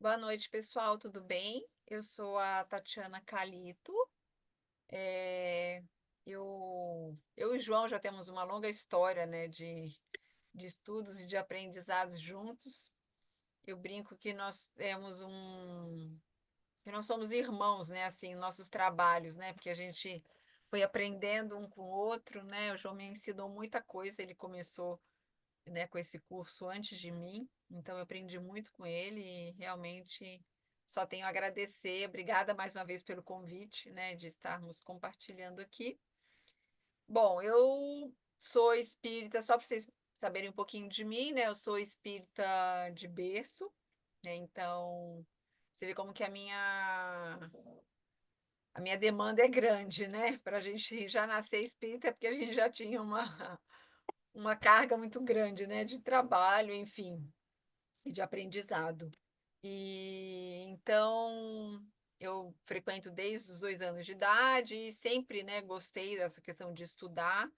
Boa noite, pessoal, tudo bem? Eu sou a Tatiana Calito. É, eu e o João já temos uma longa história, né, de estudos e de aprendizados juntos. Eu brinco que que nós somos irmãos, né, assim, nossos trabalhos, né, porque a gente foi aprendendo um com o outro, né? O João me ensinou muita coisa, ele começou, né, com esse curso antes de mim, então eu aprendi muito com ele e realmente só tenho a agradecer. Obrigada mais uma vez pelo convite, né, de estarmos compartilhando aqui. Bom, eu sou espírita, só para vocês saberem um pouquinho de mim, né? Eu sou espírita de berço, né? Então, você vê como que a minha demanda é grande, né? Para a gente já nascer espírita, é porque a gente já tinha uma carga muito grande, né? De trabalho, enfim, e de aprendizado. E então eu frequento desde os 2 anos de idade e sempre, né, gostei dessa questão de estudar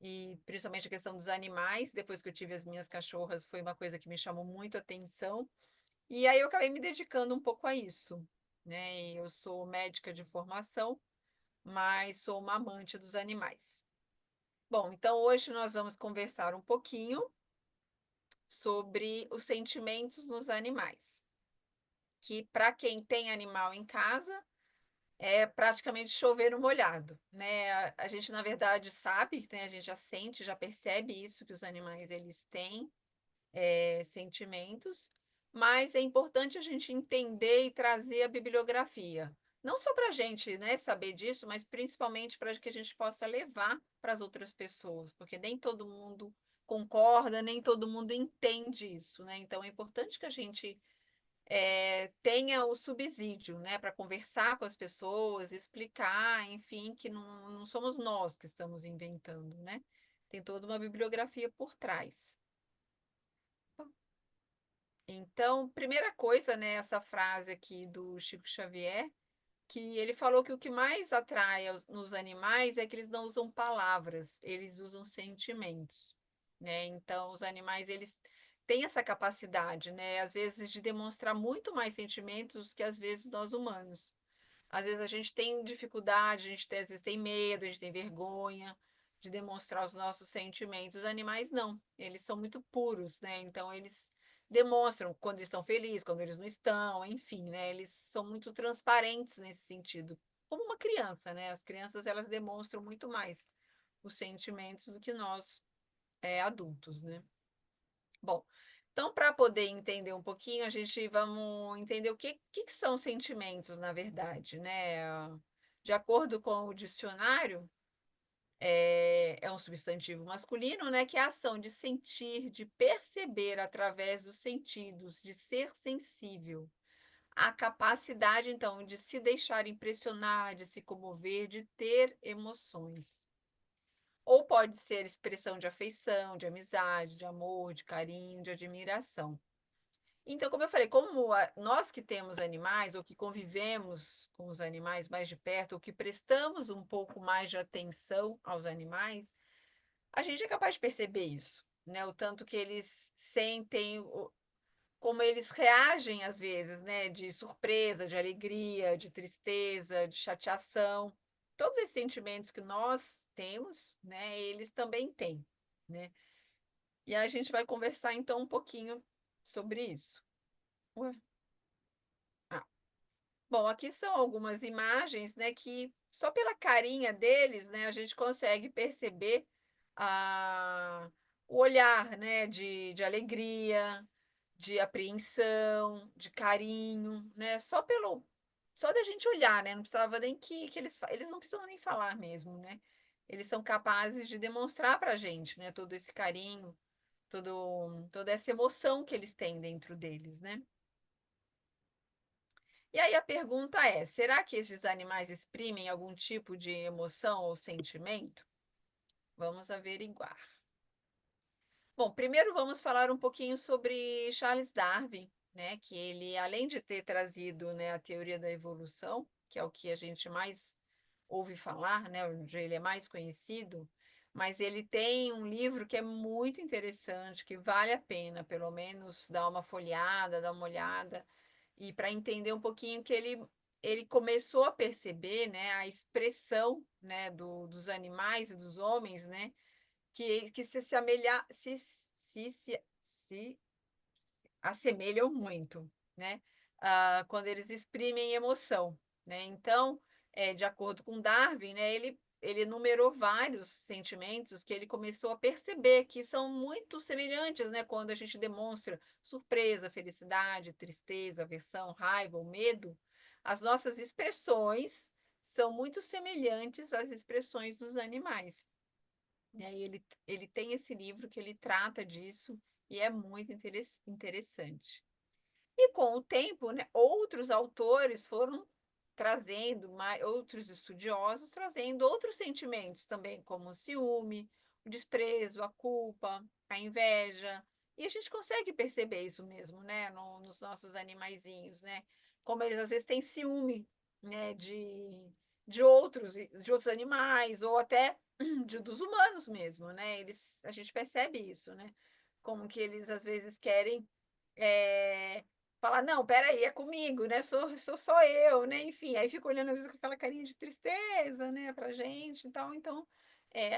e principalmente a questão dos animais. Depois que eu tive as minhas cachorras, foi uma coisa que me chamou muito a atenção. E aí eu acabei me dedicando um pouco a isso, né? E eu sou médica de formação, mas sou uma amante dos animais. Bom, então hoje nós vamos conversar um pouquinho sobre os sentimentos nos animais, que para quem tem animal em casa é praticamente chover no molhado, né? A gente na verdade sabe, né? A gente já sente, já percebe isso que os animais eles têm sentimentos, mas é importante a gente entender e trazer a bibliografia. Não só para a gente, né, saber disso, mas principalmente para que a gente possa levar para as outras pessoas, porque nem todo mundo concorda, nem todo mundo entende isso, né? Então é importante que a gente tenha o subsídio, né, para conversar com as pessoas, explicar, enfim, que não somos nós que estamos inventando, né? Tem toda uma bibliografia por trás. Então, primeira coisa, né, essa frase aqui do Chico Xavier, que ele falou que o que mais atrai nos animais é que eles não usam palavras, eles usam sentimentos, né? Então, os animais, eles têm essa capacidade, né, às vezes de demonstrar muito mais sentimentos que às vezes nós humanos. Às vezes a gente tem dificuldade, às vezes tem medo, a gente tem vergonha de demonstrar os nossos sentimentos. Os animais não, eles são muito puros, né? Então eles demonstram quando eles estão felizes, quando eles não estão, enfim, né? Eles são muito transparentes nesse sentido. Como uma criança, né? As crianças elas demonstram muito mais os sentimentos do que nós adultos, né? Bom, então, para poder entender um pouquinho, a gente vamos entender o que são sentimentos, na verdade, né? De acordo com o dicionário, é um substantivo masculino, né? Que é a ação de sentir, de perceber através dos sentidos, de ser sensível. A capacidade, então, de se deixar impressionar, de se comover, de ter emoções. Ou pode ser expressão de afeição, de amizade, de amor, de carinho, de admiração. Então, como eu falei, como nós que temos animais, ou que convivemos com os animais mais de perto, ou que prestamos um pouco mais de atenção aos animais, a gente é capaz de perceber isso, né? O tanto que eles sentem, como eles reagem às vezes, né? De surpresa, de alegria, de tristeza, de chateação. Todos esses sentimentos que nós temos, né? Eles também têm, né? E a gente vai conversar então um pouquinho sobre isso. Ué? Ah, bom, aqui são algumas imagens, né, que só pela carinha deles, né, a gente consegue perceber o olhar, né, de alegria, de apreensão, de carinho, né, só da gente olhar, né, não precisava nem que eles não precisam nem falar mesmo, né, eles são capazes de demonstrar para a gente, né, todo esse carinho, toda essa emoção que eles têm dentro deles, né. E aí a pergunta é: será que esses animais exprimem algum tipo de emoção ou sentimento? Vamos averiguar. Bom, primeiro vamos falar um pouquinho sobre Charles Darwin, né? Que ele, além de ter trazido, né, a teoria da evolução, que é o que a gente mais ouve falar, né? Onde ele é mais conhecido, mas ele tem um livro que é muito interessante, que vale a pena, pelo menos, dar uma folheada, dar uma olhada, e para entender um pouquinho que ele começou a perceber, né, a expressão, né, dos animais e dos homens, né, que se assemelham muito, né, quando eles exprimem emoção, né. Então, de acordo com Darwin, né, ele enumerou vários sentimentos que ele começou a perceber que são muito semelhantes, né, quando a gente demonstra surpresa, felicidade, tristeza, aversão, raiva ou medo, as nossas expressões são muito semelhantes às expressões dos animais. E aí ele tem esse livro que ele trata disso e é muito interessante. E com o tempo, né, outros autores foram trazendo, outros estudiosos trazendo outros sentimentos também, como o ciúme, o desprezo, a culpa, a inveja. E a gente consegue perceber isso mesmo, né, nos nossos animaizinhos, né? Como eles às vezes têm ciúme, né, de outros animais, ou até dos humanos mesmo, né? A gente percebe isso, né? Como que eles às vezes querem eh, falar: "Não, espera aí, é comigo, né, sou só eu", né, enfim, aí fica olhando às vezes com aquela carinha de tristeza, né, pra gente então,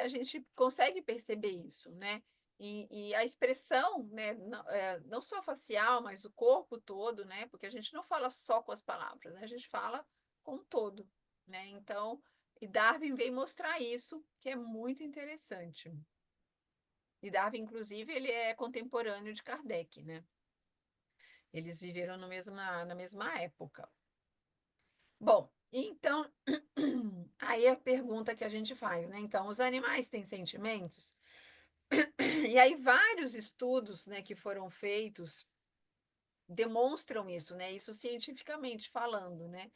a gente consegue perceber isso, né. E a expressão, né, não só facial, mas o corpo todo, né, porque a gente não fala só com as palavras, né, a gente fala com o todo, né, então e Darwin veio mostrar isso, que é muito interessante. E Darwin inclusive ele é contemporâneo de Kardec, né. Eles viveram no mesma na mesma época. Bom, então, aí a pergunta que a gente faz, né, então, os animais têm sentimentos? E aí vários estudos, né, que foram feitos demonstram isso, né, isso cientificamente falando, né,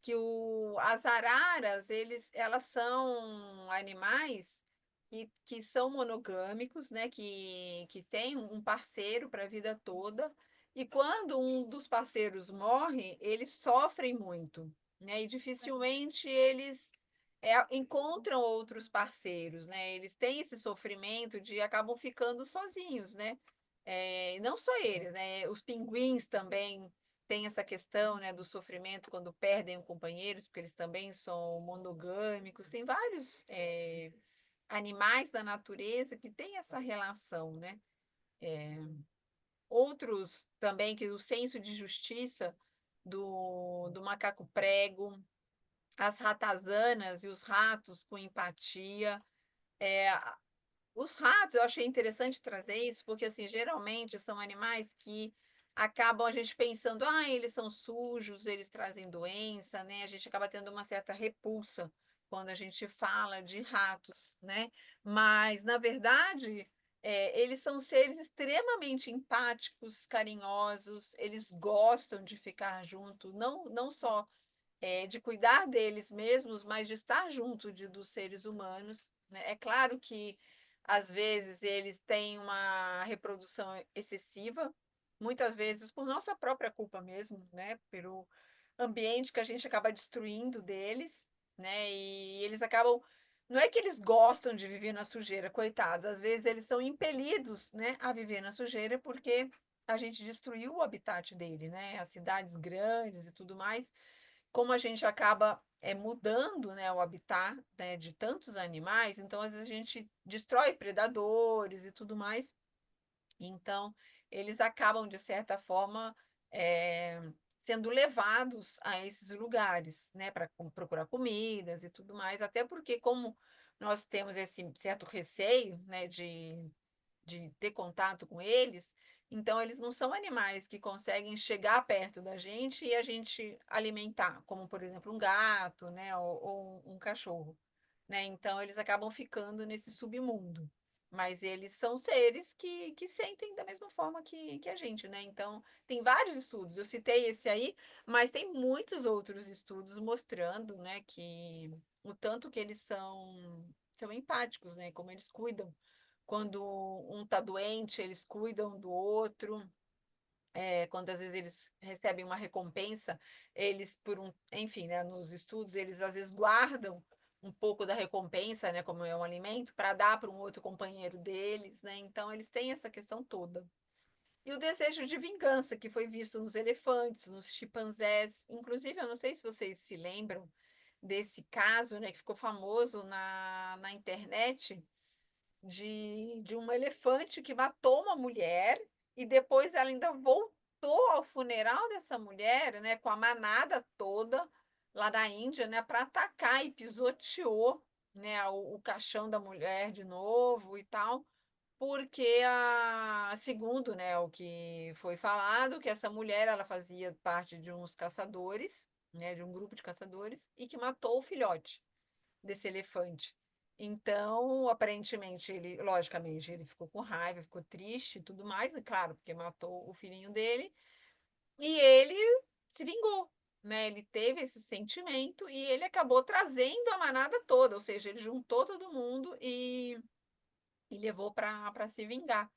que as araras, elas são animais que são monogâmicos, né, que têm um parceiro para a vida toda, e quando um dos parceiros morre, eles sofrem muito, né, e dificilmente eles encontram outros parceiros, né, eles têm esse sofrimento de acabam ficando sozinhos, né. E não só eles, né, os pinguins também tem essa questão, né, do sofrimento quando perdem o companheiros, porque eles também são monogâmicos. Tem vários, animais da natureza que têm essa relação, né. Outros também que o senso de justiça do macaco prego, as ratazanas e os ratos com empatia. Os ratos, eu achei interessante trazer isso, porque, assim, geralmente são animais que acabam a gente pensando: "Ah, eles são sujos, eles trazem doença", né, a gente acaba tendo uma certa repulsa quando a gente fala de ratos, né. Mas, na verdade, eles são seres extremamente empáticos, carinhosos, eles gostam de ficar junto, não só de cuidar deles mesmos, mas de estar junto dos seres humanos, né. É claro que, às vezes, eles têm uma reprodução excessiva, muitas vezes por nossa própria culpa mesmo, né, pelo ambiente que a gente acaba destruindo deles, né, e eles acabam não é que eles gostam de viver na sujeira, coitados, às vezes eles são impelidos, né, a viver na sujeira, porque a gente destruiu o habitat dele, né, as cidades grandes e tudo mais, como a gente acaba, mudando, né, o habitat, né, de tantos animais, então às vezes a gente destrói predadores e tudo mais, então eles acabam de certa forma, eh, sendo levados a esses lugares, né, para procurar comidas e tudo mais, até porque como nós temos esse certo receio, né, de ter contato com eles, então eles não são animais que conseguem chegar perto da gente e a gente alimentar, como por exemplo um gato, né, ou um cachorro, né, então eles acabam ficando nesse submundo. Mas eles são seres que sentem da mesma forma que a gente, né, então tem vários estudos, eu citei esse aí, mas tem muitos outros estudos mostrando, né, que o tanto que eles são empáticos, né, como eles cuidam quando um está doente, eles cuidam do outro. Quando às vezes eles recebem uma recompensa, eles por enfim, né, nos estudos, eles às vezes guardam um pouco da recompensa, né, como é um alimento, para dar para um outro companheiro deles, né, então eles têm essa questão toda. E o desejo de vingança, que foi visto nos elefantes, nos chimpanzés. Inclusive, eu não sei se vocês se lembram desse caso, né, que ficou famoso na internet, de um elefante que matou uma mulher e depois ela ainda voltou ao funeral dessa mulher, né, com a manada toda lá na Índia, né, para atacar e pisoteou, né, o caixão da mulher de novo e tal, porque segundo, né, o que foi falado, que essa mulher ela fazia parte de uns caçadores, né, de um grupo de caçadores e que matou o filhote desse elefante. Então, aparentemente, ele, logicamente, ele ficou com raiva, ficou triste e tudo mais, e claro, porque matou o filhinho dele, e ele se vingou, né? Ele teve esse sentimento e ele acabou trazendo a manada toda, ou seja, ele juntou todo mundo e levou para se vingar.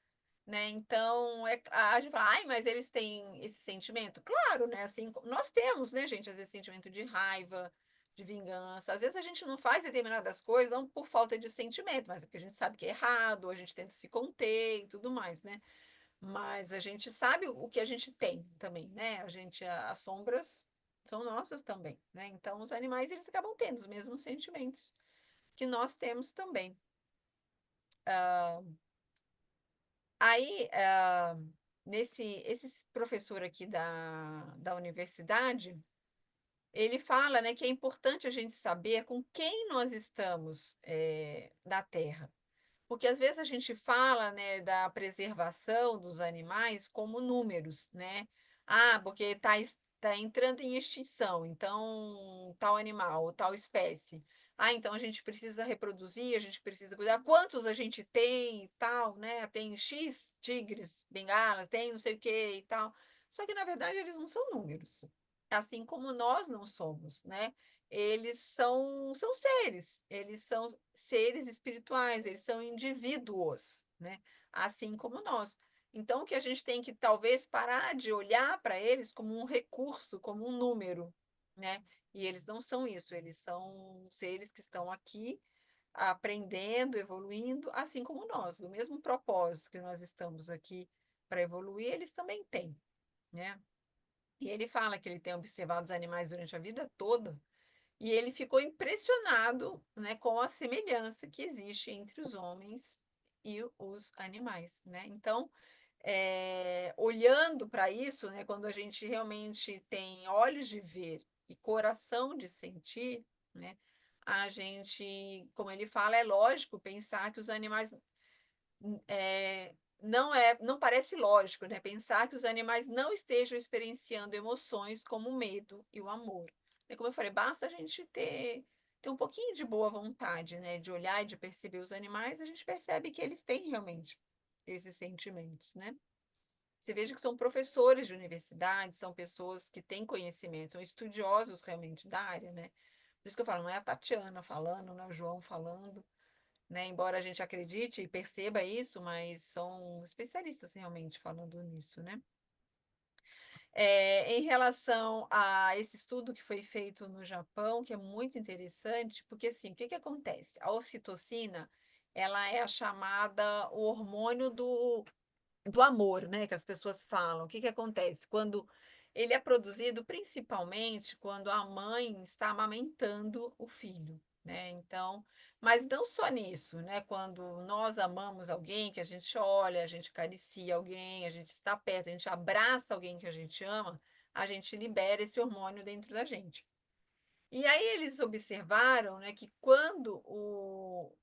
Né? Então, a gente fala, ai, mas eles têm esse sentimento? Claro, né? Assim, nós temos, né, gente, às vezes sentimento de raiva, de vingança. Às vezes a gente não faz determinadas coisas, não por falta de sentimento, mas é porque a gente sabe que é errado, a gente tenta se conter e tudo mais, né? Mas a gente sabe o que a gente tem também, né? As sombras são nossas também, né? Então, os animais, eles acabam tendo os mesmos sentimentos que nós temos também. Aí, esse professor aqui da universidade, ele fala, né, que é importante a gente saber com quem nós estamos, na Terra. Porque às vezes a gente fala, né, da preservação dos animais como números, né? Ah, porque tá entrando em extinção, então tal animal, tal espécie. Ah, então a gente precisa reproduzir, a gente precisa cuidar. Quantos a gente tem e tal, né? Tem X tigres, bengalas, tem não sei o que e tal. Só que na verdade eles não são números, assim como nós não somos, né? Eles são seres, eles são seres espirituais, eles são indivíduos, né? Assim como nós. Então, o que a gente tem que talvez parar de olhar para eles como um recurso, como um número, né? E eles não são isso, eles são seres que estão aqui aprendendo, evoluindo, assim como nós. O mesmo propósito que nós estamos aqui para evoluir, eles também têm, né? E ele fala que ele tem observado os animais durante a vida toda e ele ficou impressionado, né, com a semelhança que existe entre os homens e os animais, né? Então, olhando para isso, né, quando a gente realmente tem olhos de ver e coração de sentir, né, a gente, como ele fala, é lógico pensar que os animais não parece lógico, né? Pensar que os animais não estejam experienciando emoções como o medo e o amor. E como eu falei, basta a gente ter um pouquinho de boa vontade, né? De olhar e de perceber os animais, a gente percebe que eles têm realmente esses sentimentos, né? Você veja que são professores de universidade, são pessoas que têm conhecimento, são estudiosos realmente da área, né? Por isso que eu falo, não é a Tatiana falando, não é o João falando, né? Embora a gente acredite e perceba isso, mas são especialistas realmente falando nisso, né? Em relação a esse estudo que foi feito no Japão, que é muito interessante, porque assim, o que que acontece? A ocitocina, ela é a chamada o hormônio do amor, né, que as pessoas falam. O que que acontece? Quando ele é produzido principalmente quando a mãe está amamentando o filho, né? Então, mas não só nisso, né? Quando nós amamos alguém, que a gente olha, a gente acaricia alguém, a gente está perto, a gente abraça alguém que a gente ama, a gente libera esse hormônio dentro da gente. E aí eles observaram, né, que quando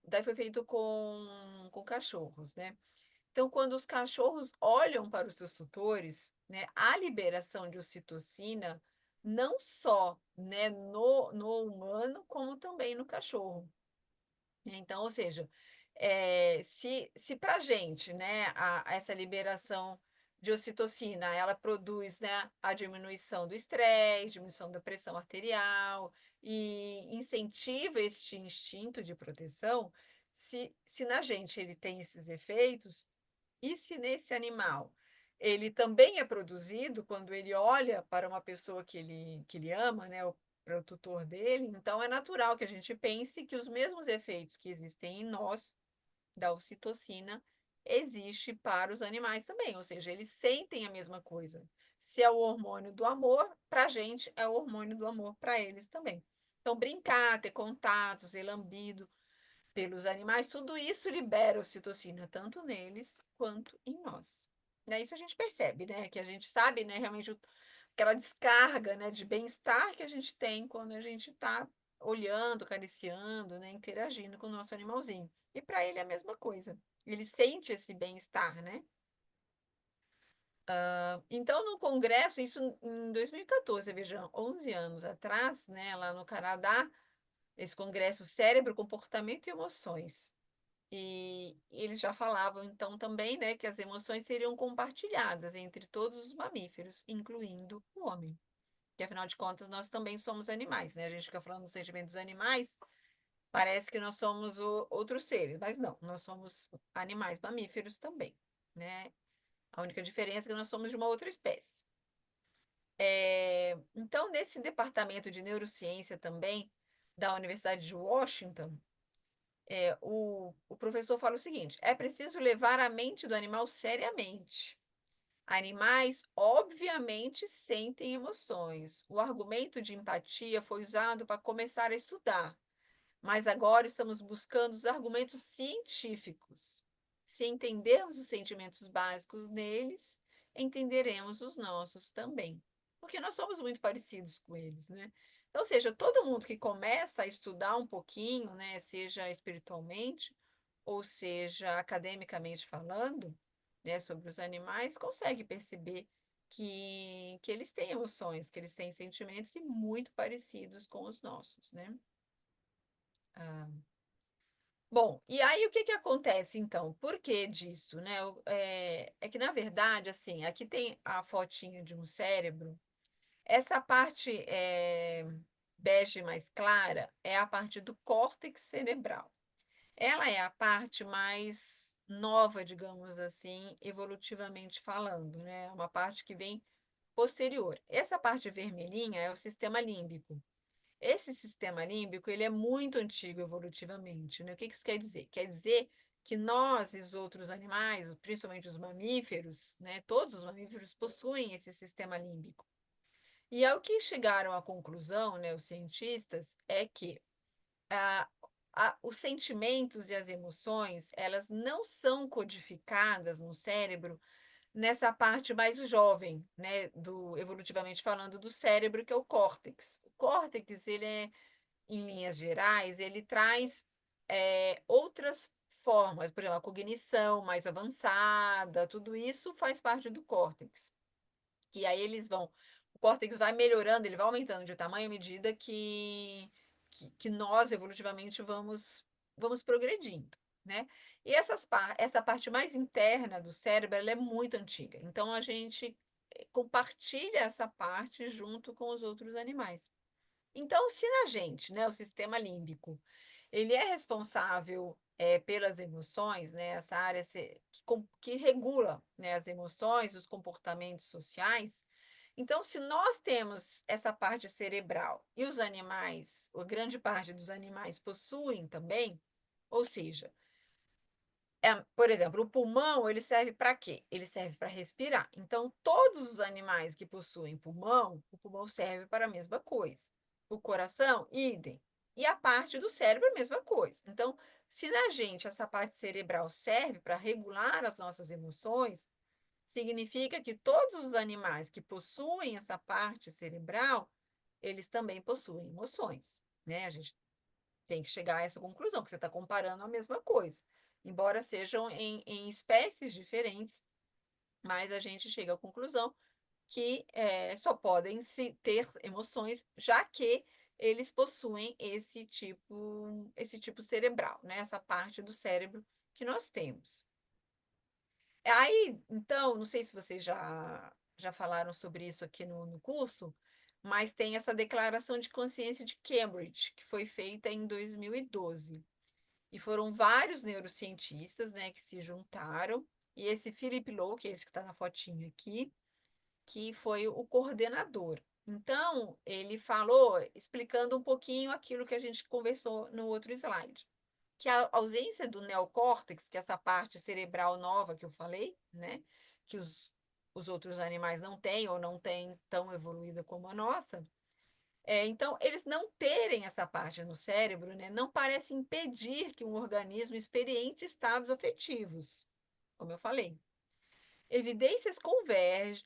daí foi feito com cachorros, né? Então, quando os cachorros olham para os seus tutores, né, a liberação de ocitocina não só, né, no humano, como também no cachorro. Então, ou seja, se para a gente, né, essa liberação de ocitocina, ela produz, né, a diminuição do estresse, diminuição da pressão arterial e incentiva este instinto de proteção, se na gente ele tem esses efeitos, e se nesse animal ele também é produzido quando ele olha para uma pessoa que ele ama, né, para o tutor dele, então é natural que a gente pense que os mesmos efeitos que existem em nós, da ocitocina, existe para os animais também, ou seja, eles sentem a mesma coisa. Se é o hormônio do amor, para a gente é o hormônio do amor para eles também. Então, brincar, ter contato, ser lambido pelos animais, tudo isso libera ocitocina, tanto neles quanto em nós. É isso a gente percebe, né? Que a gente sabe, né, realmente aquela descarga, né, de bem-estar que a gente tem quando a gente está olhando, acariciando, né, interagindo com o nosso animalzinho. E para ele é a mesma coisa. Ele sente esse bem-estar, né? Então, no congresso, isso em 2014, veja, 11 anos atrás, né, lá no Canadá, esse congresso Cérebro, Comportamento e Emoções. E eles já falavam então também, né, que as emoções seriam compartilhadas entre todos os mamíferos, incluindo o homem. Que afinal de contas nós também somos animais, né? A gente fica falando do sentimento dos animais, parece que nós somos outros seres, mas não, nós somos animais mamíferos também, né? A única diferença é que nós somos de uma outra espécie. Então, nesse departamento de neurociência também, da Universidade de Washington, o professor fala o seguinte: é preciso levar a mente do animal seriamente. Animais, obviamente, sentem emoções. O argumento de empatia foi usado para começar a estudar, mas agora estamos buscando os argumentos científicos. Se entendermos os sentimentos básicos neles, entenderemos os nossos também, porque nós somos muito parecidos com eles, né? Então, ou seja, todo mundo que começa a estudar um pouquinho, né, seja espiritualmente ou seja academicamente falando, né, sobre os animais, consegue perceber que eles têm emoções, que eles têm sentimentos e muito parecidos com os nossos, né? Ah, bom, e aí o que que acontece então? Por que disso, né? É que na verdade, assim, aqui tem a fotinha de um cérebro. Essa parte bege mais clara é a parte do córtex cerebral. Ela é a parte mais nova, digamos assim, evolutivamente falando, né? É uma parte que vem posterior. Essa parte vermelhinha é o sistema límbico. Esse sistema límbico, ele é muito antigo evolutivamente, né? O que isso quer dizer? Quer dizer que nós e os outros animais, principalmente os mamíferos, né? Todos os mamíferos possuem esse sistema límbico. E ao que chegaram à conclusão, né, os cientistas, é que ah, os sentimentos e as emoções, elas não são codificadas no cérebro nessa parte mais jovem, né, evolutivamente falando, do cérebro, que é o córtex. O córtex, ele é, em linhas gerais, ele traz outras formas, por exemplo, a cognição mais avançada, tudo isso faz parte do córtex. Que aí o córtex vai melhorando, ele vai aumentando de tamanho à medida que nós evolutivamente vamos progredindo, né? E essa parte mais interna do cérebro, ela é muito antiga. Então a gente compartilha essa parte junto com os outros animais. Então, se na gente, né, o sistema límbico, ele é responsável pelas emoções, né, essa área que regula, né, as emoções, os comportamentos sociais. Então, se nós temos essa parte cerebral e os animais, a grande parte dos animais possuem também, ou seja, por exemplo, o pulmão, ele serve para quê? Ele serve para respirar. Então, todos os animais que possuem pulmão, o pulmão serve para a mesma coisa. O coração, idem. E a parte do cérebro, a mesma coisa. Então, se na gente essa parte cerebral serve para regular as nossas emoções, significa que todos os animais que possuem essa parte cerebral, eles também possuem emoções, né? A gente tem que chegar a essa conclusão, que você está comparando a mesma coisa. Embora sejam em espécies diferentes, mas a gente chega à conclusão que só podem ter emoções, já que eles possuem esse tipo cerebral, né? Essa parte do cérebro que nós temos. Aí, então, não sei se vocês já falaram sobre isso aqui no curso, mas tem essa declaração de consciência de Cambridge, que foi feita em 2012. E foram vários neurocientistas, né, que se juntaram, e esse Philip Lowe, que é esse que está na fotinha aqui, que foi o coordenador. Então, ele falou, explicando um pouquinho aquilo que a gente conversou no outro slide. que a ausência do neocórtex, que é essa parte cerebral nova que eu falei, né, que os outros animais não têm ou não têm tão evoluída como a nossa, então eles não terem essa parte no cérebro, né, não parece impedir que um organismo experiente estados afetivos, como eu falei. Evidências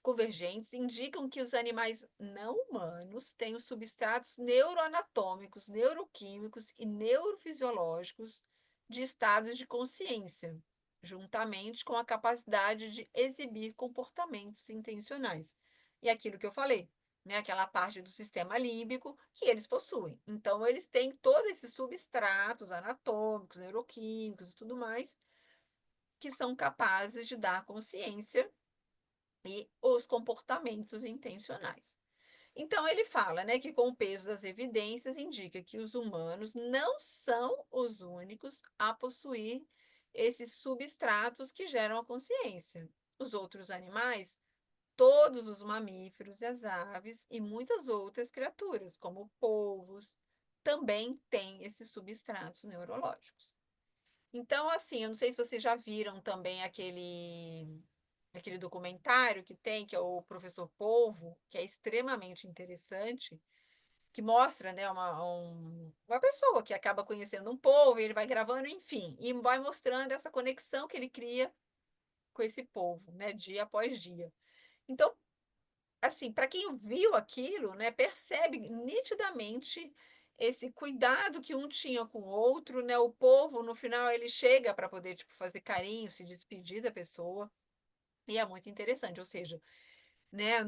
convergentes indicam que os animais não humanos têm os substratos neuroanatômicos, neuroquímicos e neurofisiológicos de estados de consciência, juntamente com a capacidade de exibir comportamentos intencionais. E aquilo que eu falei, né, aquela parte do sistema límbico que eles possuem. Então, eles têm todos esses substratos anatômicos, neuroquímicos e tudo mais, que são capazes de dar consciência e os comportamentos intencionais. Então ele fala, né, que com o peso das evidências indica que os humanos não são os únicos a possuir esses substratos que geram a consciência. Os outros animais, todos os mamíferos e as aves e muitas outras criaturas, como polvos, também têm esses substratos neurológicos. Então, assim, eu não sei se vocês já viram também aquele documentário que tem, que é o Professor Polvo, que é extremamente interessante, que mostra, né, uma pessoa que acaba conhecendo um polvo, e ele vai gravando, enfim, e vai mostrando essa conexão que ele cria com esse polvo, né, dia após dia. Então, assim, para quem viu aquilo, né, percebe nitidamente esse cuidado que um tinha com o outro, né? O polvo, no final, ele chega para poder, tipo, fazer carinho, se despedir da pessoa. E é muito interessante, ou seja, né,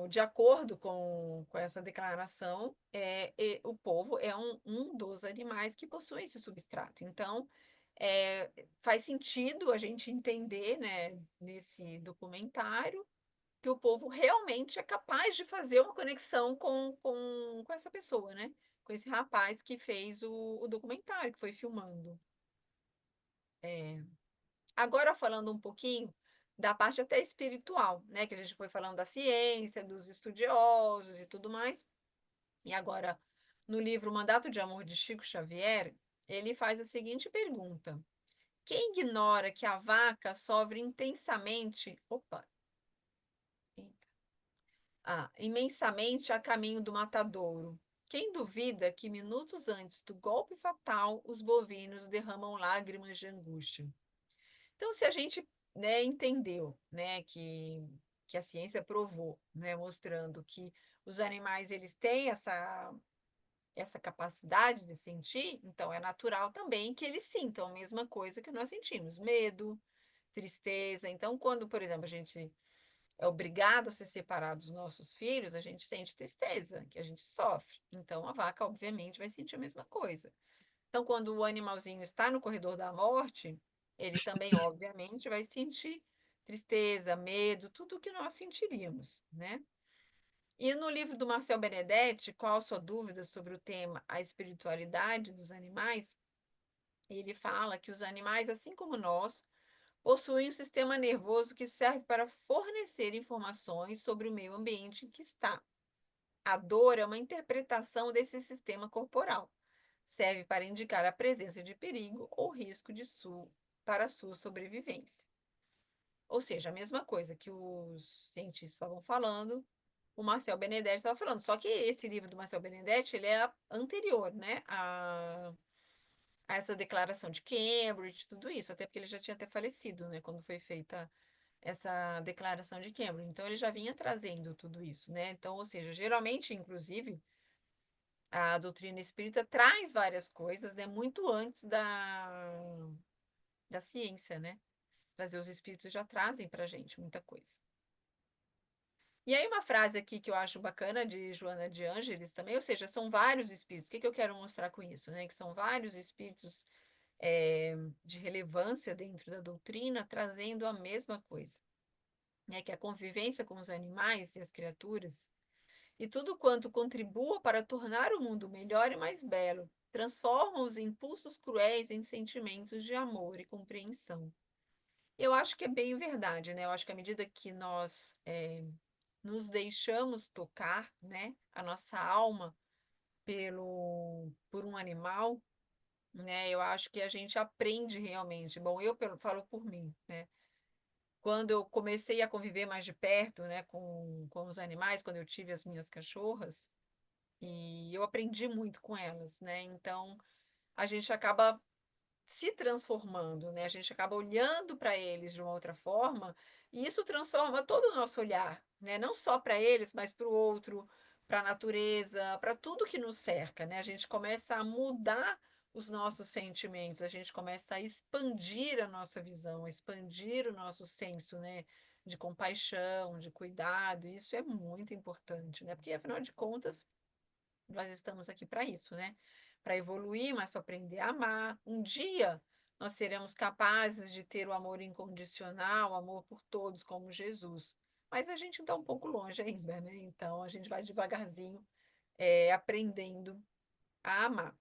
de acordo com essa declaração, o polvo é um dos animais que possui esse substrato. Então, faz sentido a gente entender, né, nesse documentário, que o povo realmente é capaz de fazer uma conexão com essa pessoa, né? Com esse rapaz que fez o documentário, que foi filmando. É, Agora falando um pouquinho da parte até espiritual, né, que a gente foi falando da ciência, dos estudiosos e tudo mais. E agora, no livro Mandato de Amor de Chico Xavier, ele faz a seguinte pergunta: quem ignora que a vaca sofre intensamente, eita, imensamente a caminho do matadouro? Quem duvida que minutos antes do golpe fatal, os bovinos derramam lágrimas de angústia? Então, se a gente, né, entendeu, né, que a ciência provou, né, mostrando que os animais eles têm essa capacidade de sentir, então é natural também que eles sintam a mesma coisa que nós sentimos, medo, tristeza. Então, quando, por exemplo, a gente é obrigado a se separar dos nossos filhos, a gente sente tristeza, que a gente sofre. Então, a vaca, obviamente, vai sentir a mesma coisa. Então, quando o animalzinho está no corredor da morte, ele também, obviamente, vai sentir tristeza, medo, tudo o que nós sentiríamos, né? E no livro do Marcel Benedetti, Qual a sua dúvida sobre o tema A Espiritualidade dos Animais? Ele fala que os animais, assim como nós, possuem um sistema nervoso que serve para fornecer informações sobre o meio ambiente em que está. A dor é uma interpretação desse sistema corporal. Serve para indicar a presença de perigo ou risco para a sua sobrevivência. Ou seja, a mesma coisa que os cientistas estavam falando, o Marcel Benedetti estava falando. Só que esse livro do Marcel Benedetti, ele é anterior, né, a essa declaração de Cambridge, tudo isso, até porque ele já tinha até falecido, né, quando foi feita essa declaração de Cambridge. Então ele já vinha trazendo tudo isso, né? Então, ou seja, geralmente, inclusive, a doutrina espírita traz várias coisas, né, muito antes da ciência, né? Trazer os espíritos já trazem para gente muita coisa. E aí uma frase aqui que eu acho bacana de Joana de Ângeles também, ou seja, são vários espíritos. O que eu quero mostrar com isso, né? Que são vários espíritos de relevância dentro da doutrina, trazendo a mesma coisa, né? Que a convivência com os animais e as criaturas e tudo quanto contribua para tornar o mundo melhor e mais belo, transforma os impulsos cruéis em sentimentos de amor e compreensão. Eu acho que é bem verdade, né? Eu acho que à medida que nós nos deixamos tocar, né, a nossa alma por um animal, né? Eu acho que a gente aprende realmente. Bom, falo por mim, né? Quando eu comecei a conviver mais de perto, né, com os animais, quando eu tive as minhas cachorras, e eu aprendi muito com elas, né? Então, a gente acaba se transformando, né? A gente acaba olhando para eles de uma outra forma, e isso transforma todo o nosso olhar, né? Não só para eles, mas para o outro, para a natureza, para tudo que nos cerca, né? A gente começa a mudar os nossos sentimentos, a gente começa a expandir a nossa visão, a expandir o nosso senso, né? De compaixão, de cuidado, e isso é muito importante, né? Porque afinal de contas, nós estamos aqui para isso, né? Para evoluir, mas para aprender a amar. Um dia nós seremos capazes de ter o amor incondicional, o amor por todos, como Jesus. Mas a gente está um pouco longe ainda, né? Então a gente vai devagarzinho, aprendendo a amar.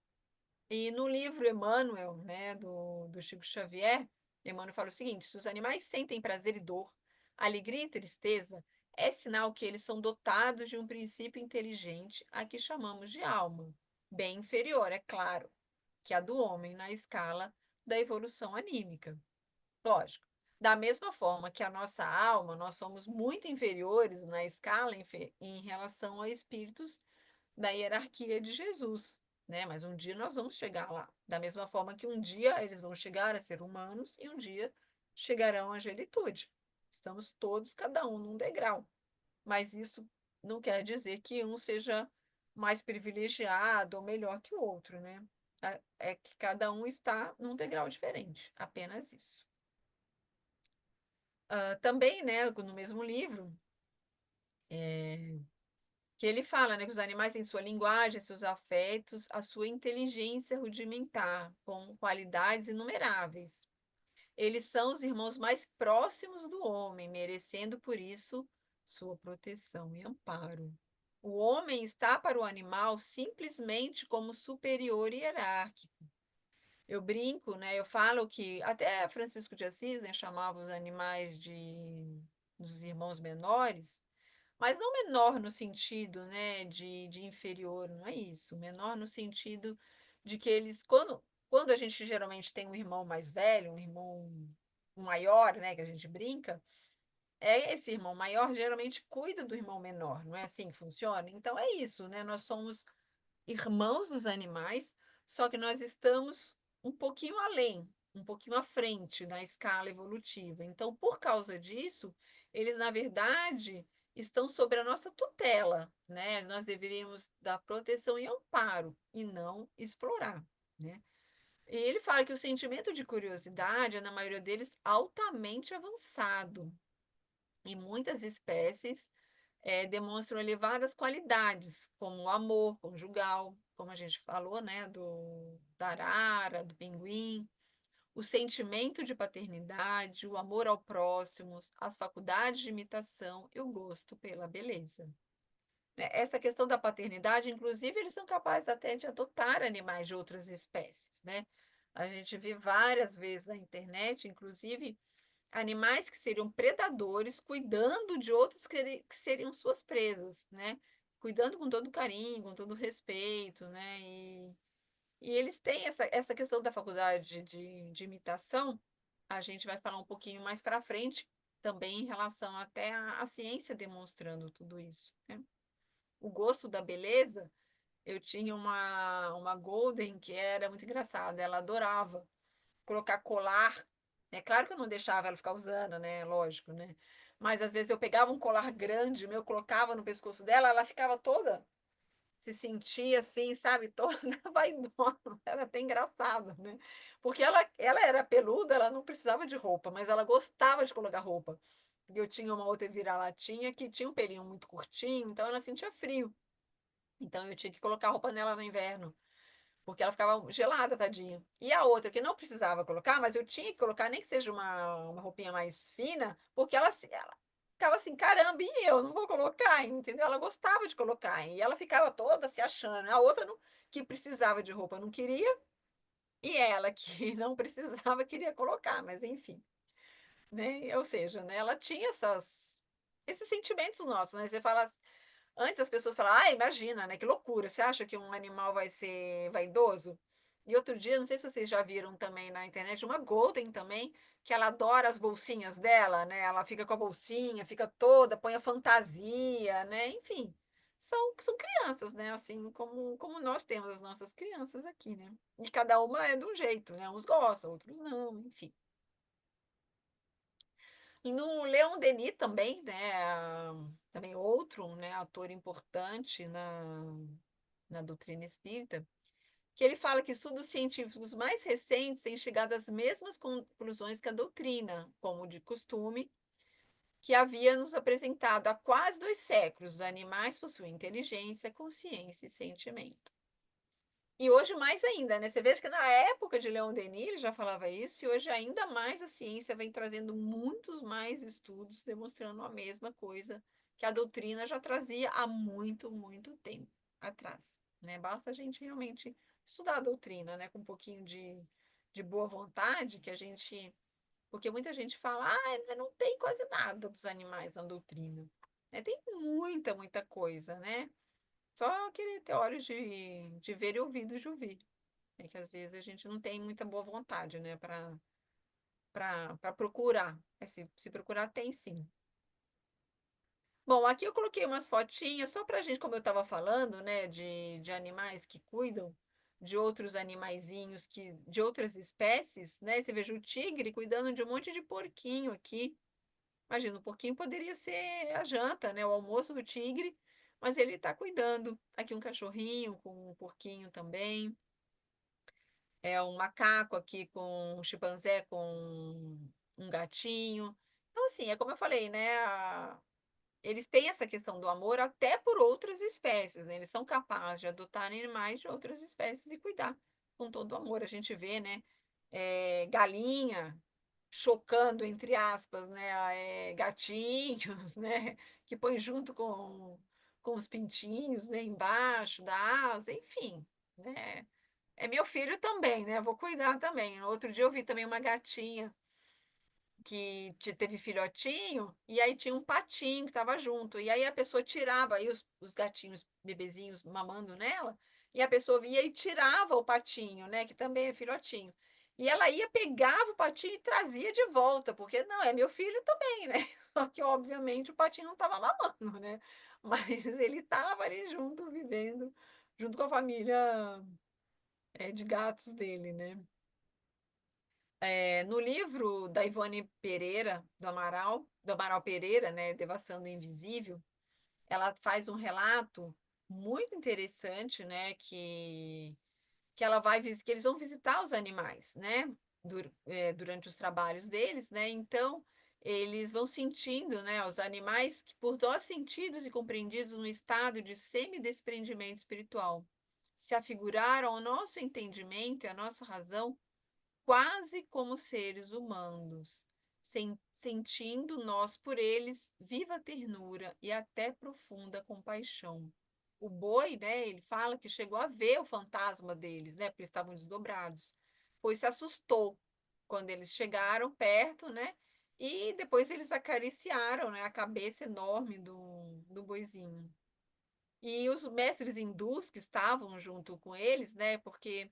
E no livro Emmanuel, né, do Chico Xavier, Emmanuel fala o seguinte: se os animais sentem prazer e dor, alegria e tristeza, é sinal que eles são dotados de um princípio inteligente a que chamamos de alma, bem inferior, é claro, que a do homem na escala da evolução anímica. Lógico. Da mesma forma que a nossa alma, nós somos muito inferiores na escala em relação a espíritos da hierarquia de Jesus, né? Mas um dia nós vamos chegar lá. Da mesma forma que um dia eles vão chegar a ser humanos e um dia chegarão à angelitude. Estamos todos, cada um, num degrau. Mas isso não quer dizer que um seja mais privilegiado ou melhor que o outro, né? É que cada um está num degrau diferente, apenas isso. Também, né, no mesmo livro, é, que ele fala, né, que os animais têm sua linguagem, seus afetos, a sua inteligência rudimentar, com qualidades inumeráveis. Eles são os irmãos mais próximos do homem, merecendo por isso sua proteção e amparo. O homem está para o animal simplesmente como superior hierárquico. Eu brinco, né? Eu falo que até Francisco de Assis, né, chamava os animais de dos irmãos menores, mas não menor no sentido, né, de inferior, não é isso. Menor no sentido de que eles, quando a gente geralmente tem um irmão mais velho, um irmão maior, né, que a gente brinca, esse irmão maior geralmente cuida do irmão menor, não é assim que funciona? Então é isso, né? Nós somos irmãos dos animais, só que nós estamos um pouquinho além, um pouquinho à frente na escala evolutiva. Então, por causa disso, eles, na verdade, estão sob a nossa tutela, né? Nós deveríamos dar proteção e amparo e não explorar, né? E ele fala que o sentimento de curiosidade é, na maioria deles, altamente avançado. E muitas espécies demonstram elevadas qualidades, como o amor conjugal, como a gente falou, né, da arara, do pinguim, o sentimento de paternidade, o amor ao próximo, as faculdades de imitação e o gosto pela beleza. Né? Essa questão da paternidade, inclusive, eles são capazes até de adotar animais de outras espécies, né? A gente vê várias vezes na internet, inclusive, animais que seriam predadores, cuidando de outros que seriam suas presas, né? Cuidando com todo carinho, com todo respeito, né? E eles têm essa questão da faculdade de imitação, a gente vai falar um pouquinho mais para frente, também em relação até à ciência demonstrando tudo isso, né? O gosto da beleza, eu tinha uma Golden que era muito engraçada, ela adorava colocar colar. É claro que eu não deixava ela ficar usando, né? Lógico, né? Mas às vezes eu pegava um colar grande, meu, colocava no pescoço dela, ela ficava toda, se sentia assim, sabe, toda vaidosa. Era até engraçado, né? Porque ela era peluda, ela não precisava de roupa, mas ela gostava de colocar roupa. Eu tinha uma outra vira-latinha que tinha um pelinho muito curtinho, então ela sentia frio. Então eu tinha que colocar roupa nela no inverno porque ela ficava gelada, tadinha. E a outra que não precisava colocar, mas eu tinha que colocar, nem que seja uma roupinha mais fina, porque ela ficava assim, caramba, e eu não vou colocar, entendeu? Ela gostava de colocar, e ela ficava toda se achando. A outra não, que precisava de roupa não queria, e ela que não precisava queria colocar, mas enfim, né? Ou seja, né, ela tinha esses sentimentos nossos, né? Você fala, antes as pessoas falavam, ah, imagina, né? Que loucura, você acha que um animal vai ser vaidoso? E outro dia, não sei se vocês já viram também na internet, uma Golden também, que ela adora as bolsinhas dela, né? Ela fica com a bolsinha, fica toda, põe a fantasia, né? Enfim, são crianças, né? Assim como nós temos as nossas crianças aqui, né? E cada uma é de um jeito, né? Uns gostam, outros não, enfim. No Leon Denis também, né? Também outro, né, ator importante na doutrina espírita, que ele fala que estudos científicos mais recentes têm chegado às mesmas conclusões que a doutrina, como de costume, que havia nos apresentado há quase 2 séculos. Os animais possuem inteligência, consciência e sentimento. E hoje mais ainda, né? Você veja que na época de Leon Denis ele já falava isso, e hoje ainda mais a ciência vem trazendo muitos mais estudos demonstrando a mesma coisa que a doutrina já trazia há muito, muito tempo atrás, né? Basta a gente realmente estudar a doutrina, né? Com um pouquinho de boa vontade, que a gente. Porque muita gente fala, ah, não tem quase nada dos animais na doutrina. Né? Tem muita, muita coisa, né? Só querer ter olhos de ver e ouvidos de ouvir. É que às vezes a gente não tem muita boa vontade, né, para procurar. Se procurar, tem sim. Bom, aqui eu coloquei umas fotinhas só para a gente, como eu estava falando, né, de animais que cuidam de outros animaizinhos de outras espécies, né? Você veja o tigre cuidando de um monte de porquinho aqui. Imagina, o porquinho poderia ser a janta, né? O almoço do tigre, mas ele está cuidando. Aqui um cachorrinho com um porquinho também. É um macaco aqui com um chimpanzé com um gatinho. Então, assim, é como eu falei, né? Eles têm essa questão do amor até por outras espécies, né? Eles são capazes de adotar animais de outras espécies e cuidar com todo o amor. A gente vê, né? Galinha chocando, entre aspas, né? Gatinhos, né? Que põe junto com os pintinhos, né? Embaixo da asa, enfim, né? É meu filho também, né? Vou cuidar também. Outro dia eu vi também uma gatinha que teve filhotinho, e aí tinha um patinho que estava junto. E aí a pessoa tirava aí os gatinhos, bebezinhos mamando nela, e a pessoa ia e tirava o patinho, né? Que também é filhotinho. E ela ia, pegava o patinho e trazia de volta, porque não, é meu filho também, né? Só que, obviamente, o patinho não estava mamando, né? Mas ele estava ali junto, vivendo, junto com a família, de gatos dele, né? No livro da Ivone Pereira, do Amaral Pereira, né, Devassando o Invisível, ela faz um relato muito interessante, né, que ela que eles vão visitar os animais, né, durante os trabalhos deles, né, então eles vão sentindo, né, os animais que por nós sentidos e compreendidos no estado de semidespreendimento espiritual, se afiguraram ao nosso entendimento e à nossa razão quase como seres humanos, sentindo nós por eles viva ternura e até profunda compaixão. O boi, né, ele fala que chegou a ver o fantasma deles, né, porque eles estavam desdobrados, pois se assustou quando eles chegaram perto, né, e depois eles acariciaram, né, a cabeça enorme do boizinho. E os mestres hindus que estavam junto com eles, né, porque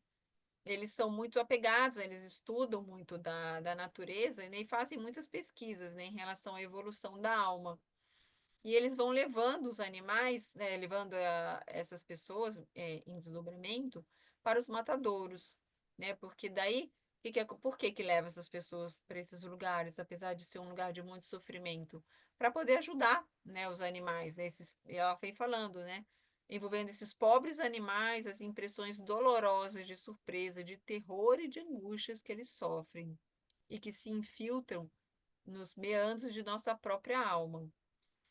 eles são muito apegados, eles estudam muito da natureza, né, e fazem muitas pesquisas, né, em relação à evolução da alma. E eles vão levando os animais, né, levando essas pessoas em desdobramento para os matadouros, né? Porque daí, por que que leva essas pessoas para esses lugares, apesar de ser um lugar de muito sofrimento? Para poder ajudar, né, os animais, né? E ela foi falando, né? Envolvendo esses pobres animais, as impressões dolorosas de surpresa, de terror e de angústias que eles sofrem e que se infiltram nos meandros de nossa própria alma.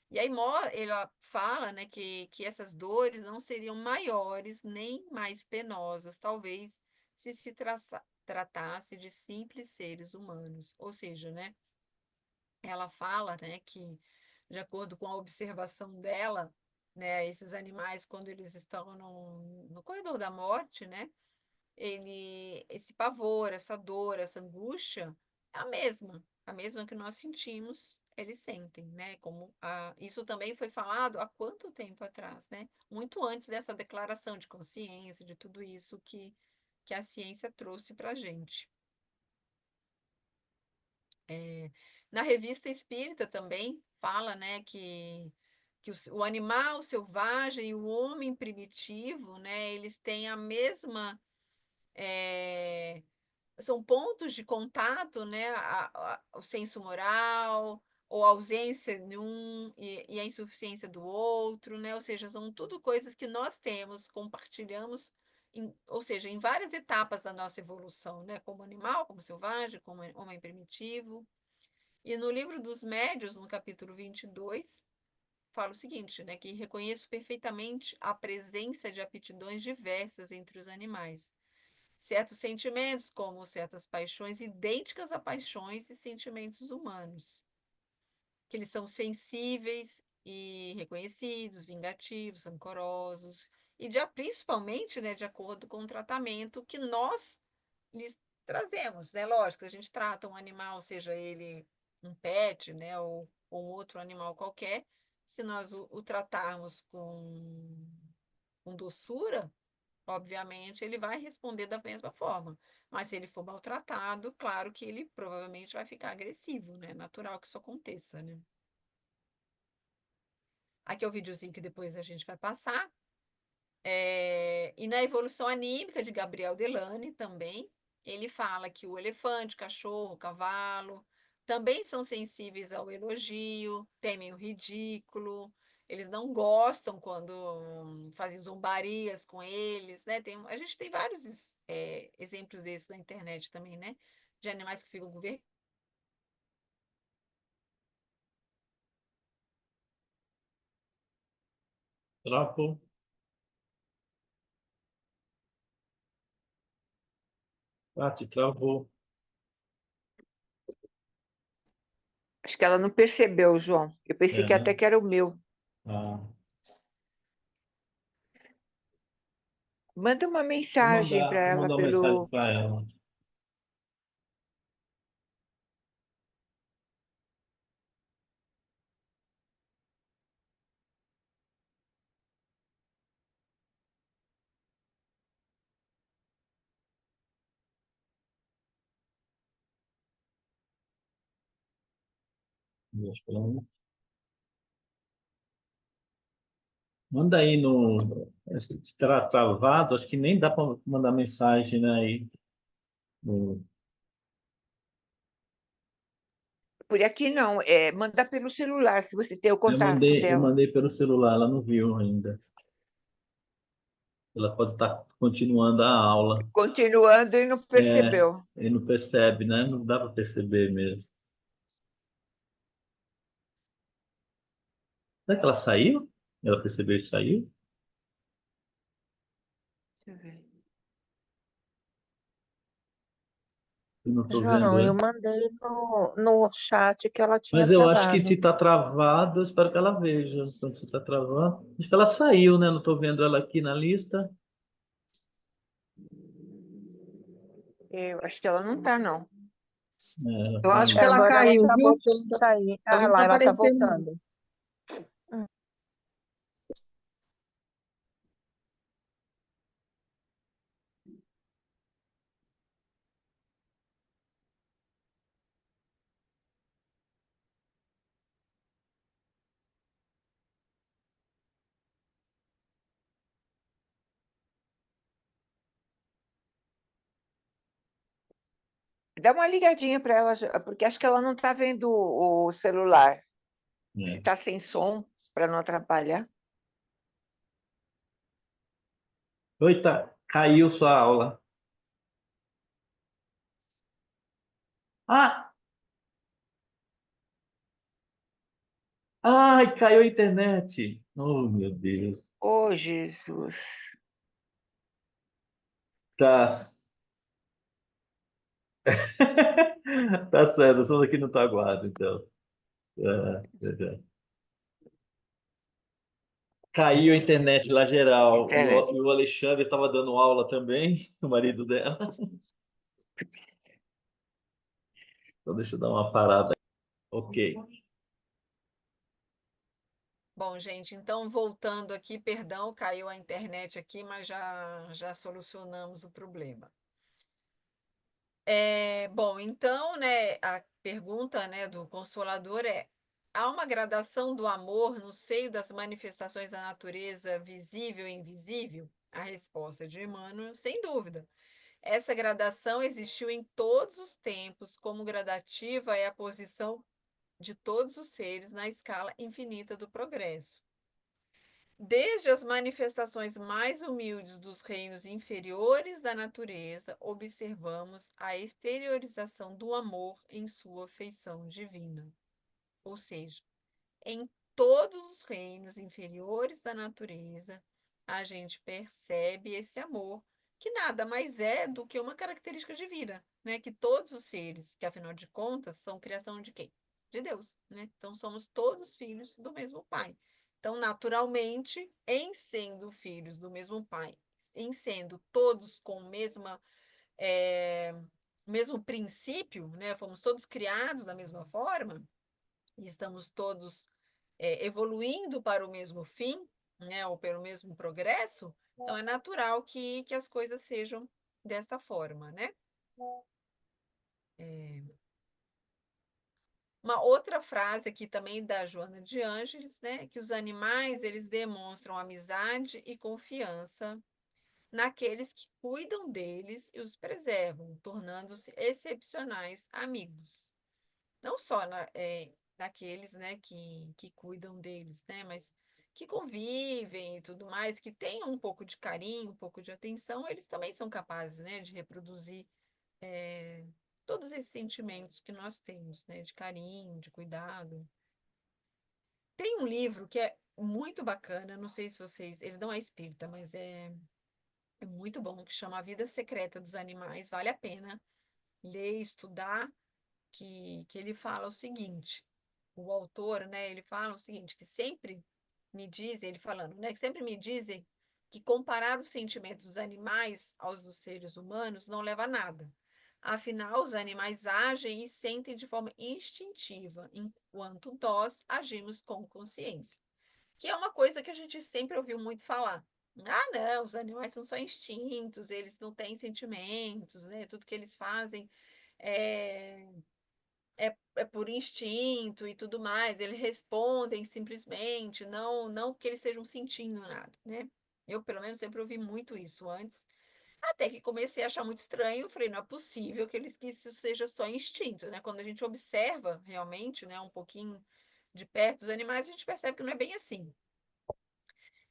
E aí ela fala, né, que essas dores não seriam maiores nem mais penosas, talvez, se tratasse de simples seres humanos. Ou seja, né, ela fala, né, que, de acordo com a observação dela, né, esses animais, quando eles estão no corredor da morte, né, esse pavor, essa dor, essa angústia é a mesma que nós sentimos, eles sentem, né? Isso também foi falado há quanto tempo atrás, né? Muito antes dessa declaração de consciência, de tudo isso que a ciência trouxe para a gente. Na Revista Espírita também fala, né, que o animal selvagem e o homem primitivo, né, eles têm a mesma, eh, são pontos de contato, né, o senso moral, ou a ausência de um e a insuficiência do outro, né, ou seja, são tudo coisas que nós temos, compartilhamos, ou seja, em várias etapas da nossa evolução, né, como animal, como selvagem, como homem primitivo. E no livro dos Médiuns, no capítulo 22, fala o seguinte, né, que reconheço perfeitamente a presença de aptidões diversas entre os animais. Certos sentimentos, como certas paixões, idênticas a paixões e sentimentos humanos. Que eles são sensíveis e reconhecidos, vingativos, rancorosos, e principalmente, né, de acordo com o tratamento que nós lhes trazemos, né? Lógico, a gente trata um animal, seja ele um pet, né, ou um outro animal qualquer, se nós o tratarmos com doçura, obviamente ele vai responder da mesma forma. Mas se ele for maltratado, claro que ele provavelmente vai ficar agressivo, né? Natural que isso aconteça, né? Aqui é o videozinho que depois a gente vai passar. E na evolução anímica de Gabriel Delany também, ele fala que o elefante, cachorro, cavalo também são sensíveis ao elogio, temem o ridículo, eles não gostam quando fazem zombarias com eles, né? A gente tem vários exemplos desses na internet também, né? De animais que ficam com vergonha. Travou. Ah, te travou. Acho que ela não percebeu, João. Eu pensei É, que até né? que era o meu. Ah, Manda uma mensagem para vou ela mandar uma mensagem pelo. para ela. Acho que ela não- Manda aí no. Acho que está travado, acho que nem dá para mandar mensagem, né, aí. No- Por aqui não, manda pelo celular, se você tem o contato eu dela. mandei pelo celular, ela não viu ainda. Ela pode estar continuando a aula. Continuando e não É, percebeu. ele não percebe, né? Não dá para perceber mesmo. Será que ela saiu? Ela percebeu e saiu? Deixa eu ver. Eu não estou vendo João, eu ela. mandei no chat que ela tinha Mas eu acho que se travado. está travado, eu espero que ela veja. Então, se está travando. Acho que ela saiu, né? Não estou vendo ela aqui na lista. Eu acho que ela não tá, não. É, ela Eu acho caiu. que ela Agora ela caiu, viu? acabou Porque de sair. ela Ah não lá, está ela tá aparecendo, não. voltando. Hum. Dá uma ligadinha para ela, porque acho que ela não está vendo o celular. Se É. está sem som, para não atrapalhar. Eita, caiu sua aula. Ah! Ai, caiu a internet. Oh, meu Deus. Ô, Jesus. Tá. Tá certo, eu sou daqui no Taguado, então. É. Caiu a internet lá geral. E Internet. o Alexandre estava dando aula também, o marido dela. Então deixa eu dar uma parada. Ok. Bom, gente, então voltando aqui, perdão, caiu a internet aqui, mas já solucionamos o problema. Bom, então, né, a pergunta, né, do Consolador é: há uma gradação do amor no seio das manifestações da natureza visível e invisível? A resposta de Emmanuel, sem dúvida. Essa gradação existiu em todos os tempos, como gradativa é a posição de todos os seres na escala infinita do progresso. Desde as manifestações mais humildes dos reinos inferiores da natureza, observamos a exteriorização do amor em sua feição divina. Ou seja, em todos os reinos inferiores da natureza, a gente percebe esse amor, que nada mais é do que uma característica divina, né? Que todos os seres, que afinal de contas são criação de quem? De Deus, né? Então somos todos filhos do mesmo Pai. Então, naturalmente, em sendo filhos do mesmo Pai, em sendo todos com o mesmo princípio, né? Fomos todos criados da mesma forma, e estamos todos evoluindo para o mesmo fim, né, ou pelo mesmo progresso, então é natural que as coisas sejam dessa forma, né? Uma outra frase aqui também da Joana de Ângeles, né, que os animais eles demonstram amizade e confiança naqueles que cuidam deles e os preservam, tornando-se excepcionais amigos. Não só naqueles, né, que cuidam deles, né, mas que convivem e tudo mais, que tenham um pouco de carinho, um pouco de atenção, eles também são capazes, né, de reproduzir eh, todos esses sentimentos que nós temos, né, de carinho, de cuidado. Tem um livro que é muito bacana, não sei se vocês, ele não é espírita, mas é muito bom, que chama A Vida Secreta dos Animais, vale a pena ler, estudar, que ele fala o seguinte, o autor, né, ele fala o seguinte, que sempre me dizem, ele falando, né, que sempre me dizem que comparar os sentimentos dos animais aos dos seres humanos não leva a nada. Afinal, os animais agem e sentem de forma instintiva, enquanto nós agimos com consciência. Que é uma coisa que a gente sempre ouviu muito falar. Ah, não, os animais são só instintos, eles não têm sentimentos, né? Tudo que eles fazem é, é por instinto e tudo mais, eles respondem simplesmente, não que eles estejam sentindo nada, né? Eu, pelo menos, sempre ouvi muito isso antes, até que comecei a achar muito estranho, eu falei, não é possível que isso seja só instinto, né? Quando a gente observa realmente, né, um pouquinho de perto os animais, a gente percebe que não é bem assim.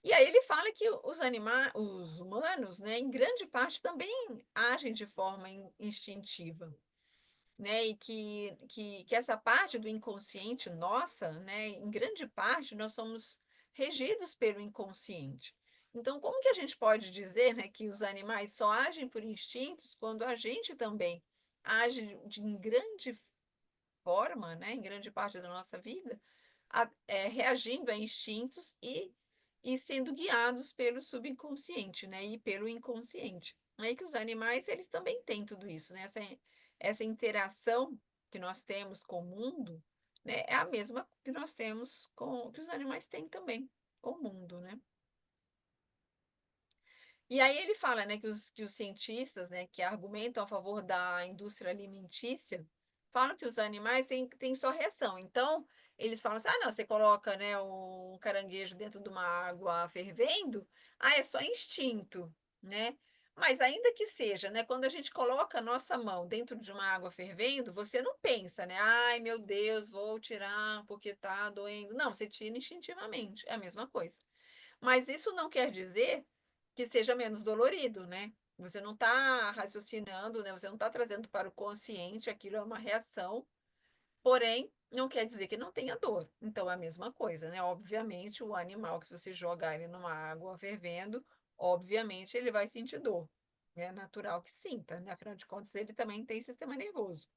E aí ele fala que os humanos, né, em grande parte também agem de forma instintiva, né? E que essa parte do inconsciente nossa, né, em grande parte nós somos regidos pelo inconsciente. Então, como que a gente pode dizer, né, que os animais só agem por instintos quando a gente também age em grande forma, né, em grande parte da nossa vida, reagindo a instintos e sendo guiados pelo subconsciente, né, e pelo inconsciente. É que os animais, eles também têm tudo isso, né, essa interação que nós temos com o mundo, né, é a mesma que nós temos que os animais têm também com o mundo, né. E aí ele fala, né, que os cientistas, né, que argumentam a favor da indústria alimentícia, falam que os animais têm só reação. Então, eles falam assim: ah, não, você coloca, né, um caranguejo dentro de uma água fervendo, é só instinto, né? Mas ainda que seja, né, quando a gente coloca a nossa mão dentro de uma água fervendo, você não pensa, né? Ai, meu Deus, vou tirar porque tá doendo. Não, você tira instintivamente, é a mesma coisa. Mas isso não quer dizer que seja menos dolorido, né? Você não está raciocinando, né? Você não está trazendo para o consciente, aquilo é uma reação, porém, não quer dizer que não tenha dor. Então, é a mesma coisa, né? Obviamente, o animal que se você jogar ele numa água fervendo, obviamente ele vai sentir dor. É natural que sinta, né? Afinal de contas, ele também tem sistema nervoso.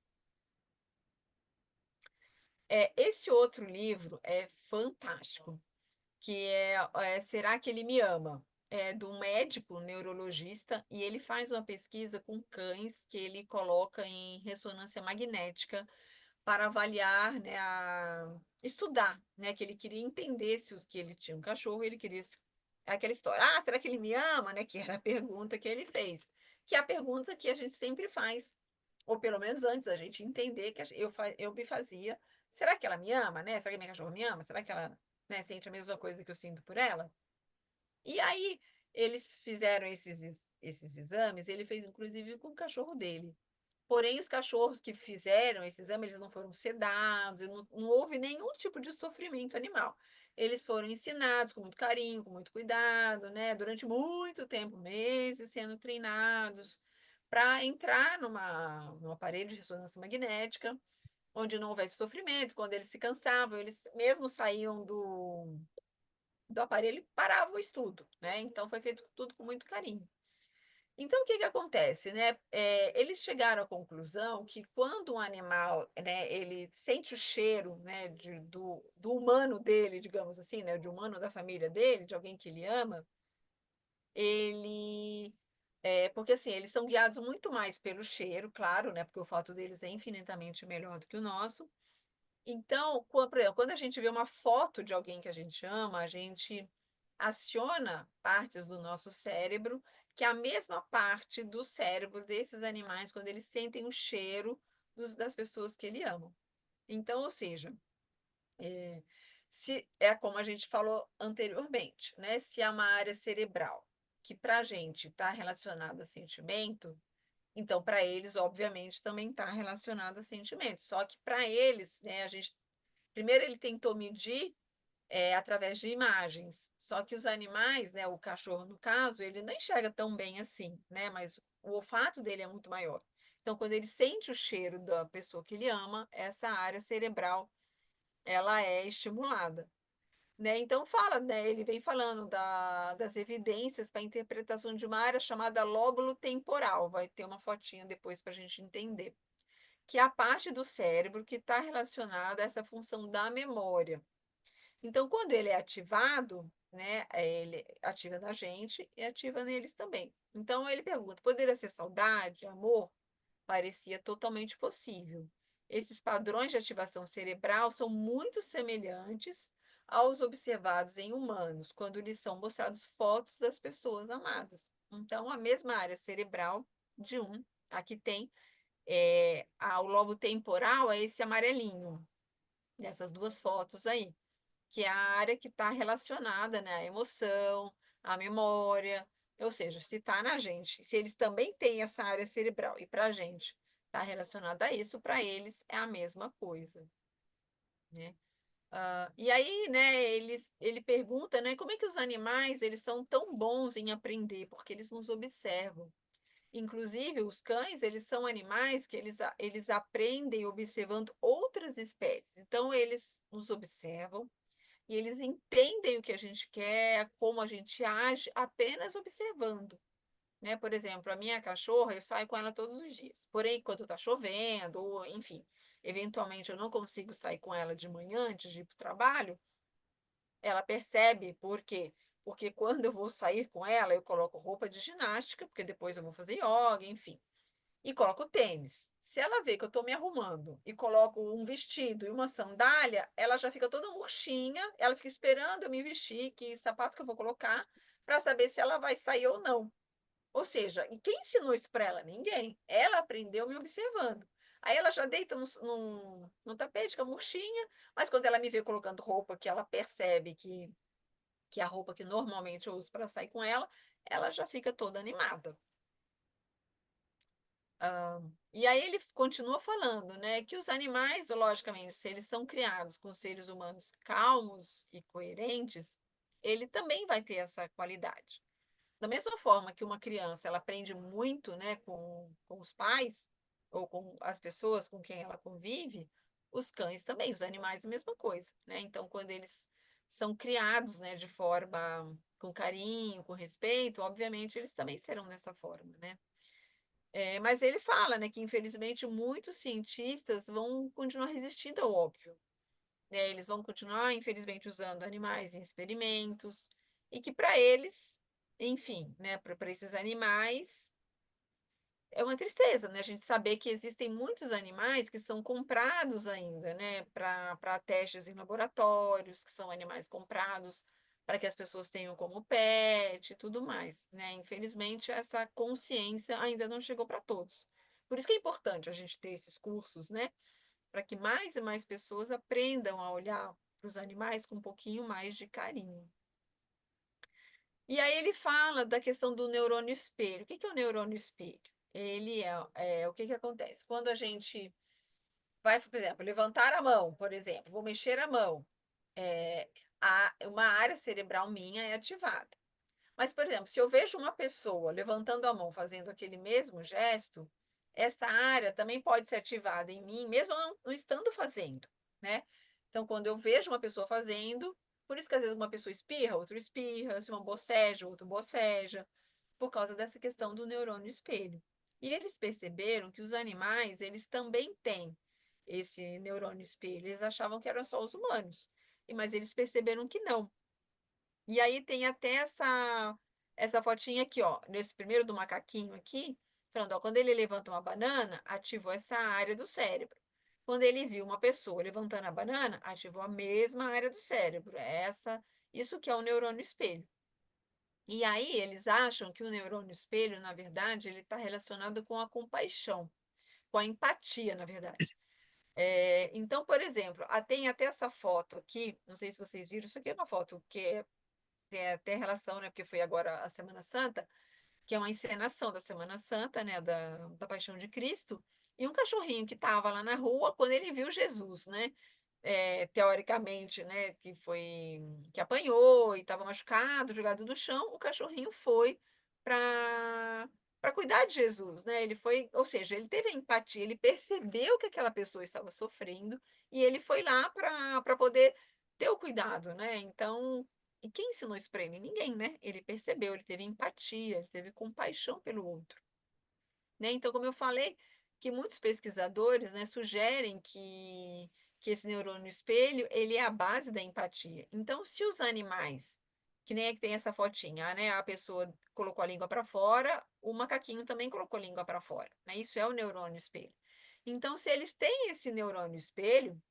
Esse outro livro é fantástico, que Será que ele me ama? É de um médico neurologista e ele faz uma pesquisa com cães que ele coloca em ressonância magnética para avaliar, né, estudar, né, que ele queria entender se que ele tinha um cachorro, ele queria aquela história, será que ele me ama, né, que era a pergunta que ele fez, que é a pergunta que a gente sempre faz, ou pelo menos antes da gente entender que eu me fazia, será que ela me ama, né? Será que minha cachorra me ama? Será que ela, né, sente a mesma coisa que eu sinto por ela? E aí eles fizeram esses exames, ele fez inclusive com o cachorro dele. Porém, os cachorros que fizeram esse exame, eles não foram sedados, não houve nenhum tipo de sofrimento animal. Eles foram ensinados com muito carinho, com muito cuidado, né? Durante muito tempo, meses, sendo treinados para entrar num aparelho de ressonância magnética, onde não houvesse sofrimento. Quando eles se cansavam, eles mesmo saíam do aparelho e paravam o estudo, né? Então, foi feito tudo com muito carinho. Então, o que que acontece, né? Eles chegaram à conclusão que quando um animal, né, ele sente o cheiro, né, do humano dele, digamos assim, né, de humano da família dele, de alguém que ele ama, ele, porque assim, eles são guiados muito mais pelo cheiro, claro, né, porque o olfato deles é infinitamente melhor do que o nosso. Então, por exemplo, quando a gente vê uma foto de alguém que a gente ama, a gente aciona partes do nosso cérebro, que é a mesma parte do cérebro desses animais quando eles sentem o cheiro das pessoas que ele ama. Então, ou seja, é, se é como a gente falou anteriormente, né? Se é uma área cerebral que para a gente está relacionada a sentimento, então para eles, obviamente, também está relacionado a sentimento. Só que para eles, né, a gente primeiro ele tentou medir através de imagens. Só que os animais, né, o cachorro no caso, ele não enxerga tão bem assim, né? Mas o olfato dele é muito maior. Então, quando ele sente o cheiro da pessoa que ele ama, essa área cerebral ela é estimulada. Né? Então fala, né? Ele vem falando das evidências para a interpretação de uma área chamada lóbulo temporal. Vai ter uma fotinha depois para a gente entender. Que é a parte do cérebro que está relacionada a essa função da memória. Então, quando ele é ativado, né, ele ativa na gente e ativa neles também. Então, ele pergunta: poderia ser saudade, amor? Parecia totalmente possível. Esses padrões de ativação cerebral são muito semelhantes aos observados em humanos, quando lhes são mostrados fotos das pessoas amadas. Então, a mesma área cerebral de aqui tem o lobo temporal, é esse amarelinho, dessas duas fotos aí que é a área que está relacionada, né, à emoção, à memória, ou seja, se está na gente, se eles também têm essa área cerebral e para a gente está relacionada a isso, para eles é a mesma coisa, né? E aí, né, ele pergunta, né, como é que os animais eles são tão bons em aprender, porque eles nos observam. Inclusive, os cães, eles são animais que eles aprendem observando outras espécies. Então, eles nos observam, e eles entendem o que a gente quer, como a gente age, apenas observando. Né? Por exemplo, a minha cachorra, eu saio com ela todos os dias. Porém, quando está chovendo, ou enfim, eventualmente eu não consigo sair com ela de manhã antes de ir para o trabalho, ela percebe por quê? Porque quando eu vou sair com ela, eu coloco roupa de ginástica, porque depois eu vou fazer yoga, enfim, e coloco tênis. Se ela vê que eu estou me arrumando e coloco um vestido e uma sandália, ela já fica toda murchinha, ela fica esperando eu me vestir, que sapato que eu vou colocar, para saber se ela vai sair ou não. Ou seja, e quem ensinou isso para ela? Ninguém. Ela aprendeu me observando. Aí ela já deita no tapete com a murchinha, mas quando ela me vê colocando roupa que ela percebe que é a roupa que normalmente eu uso para sair com ela já fica toda animada. E aí ele continua falando, né, que os animais, logicamente, se eles são criados com seres humanos calmos e coerentes, ele também vai ter essa qualidade. Da mesma forma que uma criança, ela aprende muito, né, com os pais ou com as pessoas com quem ela convive, os cães também, os animais a mesma coisa, né? Então, quando eles são criados, né, de forma com carinho, com respeito, obviamente eles também serão dessa forma, né? Mas ele fala, né, que infelizmente muitos cientistas vão continuar resistindo ao óbvio, né? Eles vão continuar, infelizmente, usando animais em experimentos e que para eles, enfim, né, para esses animais, é uma tristeza, né? A gente saber que existem muitos animais que são comprados ainda, né? Para testes em laboratórios, que são animais comprados para que as pessoas tenham como pet e tudo mais, né? Infelizmente, essa consciência ainda não chegou para todos. Por isso que é importante a gente ter esses cursos, né? Para que mais e mais pessoas aprendam a olhar para os animais com um pouquinho mais de carinho. E aí ele fala da questão do neurônio espelho. O que que é o neurônio espelho? Ele o que que acontece? Quando a gente vai, por exemplo, levantar a mão, por exemplo, vou mexer a mão, é, uma área cerebral minha é ativada. Mas, por exemplo, se eu vejo uma pessoa levantando a mão, fazendo aquele mesmo gesto, essa área também pode ser ativada em mim, mesmo eu não estando fazendo, né? Então, quando eu vejo uma pessoa fazendo, por isso que às vezes uma pessoa espirra, outro espirra, se uma boceja, outro boceja, por causa dessa questão do neurônio espelho. E eles perceberam que os animais, eles também têm esse neurônio espelho. Eles achavam que eram só os humanos, mas eles perceberam que não. E aí tem até essa fotinha aqui, ó, nesse primeiro do macaquinho aqui, falando, ó, quando ele levanta uma banana, ativou essa área do cérebro. Quando ele viu uma pessoa levantando a banana, ativou a mesma área do cérebro. Isso que é o neurônio espelho. E aí eles acham que o neurônio espelho, na verdade, ele está relacionado com a compaixão, com a empatia, na verdade. Então, por exemplo, tem até essa foto aqui, não sei se vocês viram, isso aqui é uma foto que tem até relação, né? Porque foi agora a Semana Santa, que é uma encenação da Semana Santa, né? Da Paixão de Cristo, e um cachorrinho que estava lá na rua quando ele viu Jesus, né? Teoricamente, né? Que apanhou e estava machucado, jogado no chão, o cachorrinho foi para cuidar de Jesus, né? Ele foi, ou seja, ele teve a empatia, ele percebeu que aquela pessoa estava sofrendo e ele foi lá para poder ter o cuidado, né? Então, e quem ensinou isso para ele? Ninguém, né? Ele percebeu, ele teve empatia, ele teve compaixão pelo outro, né? Então, como eu falei, que muitos pesquisadores, né, sugerem que esse neurônio espelho, ele é a base da empatia. Então, se os animais, que nem é que tem essa fotinha, né, a pessoa colocou a língua para fora, o macaquinho também colocou a língua para fora, né? Isso é o neurônio espelho. Então, se eles têm esse neurônio espelho,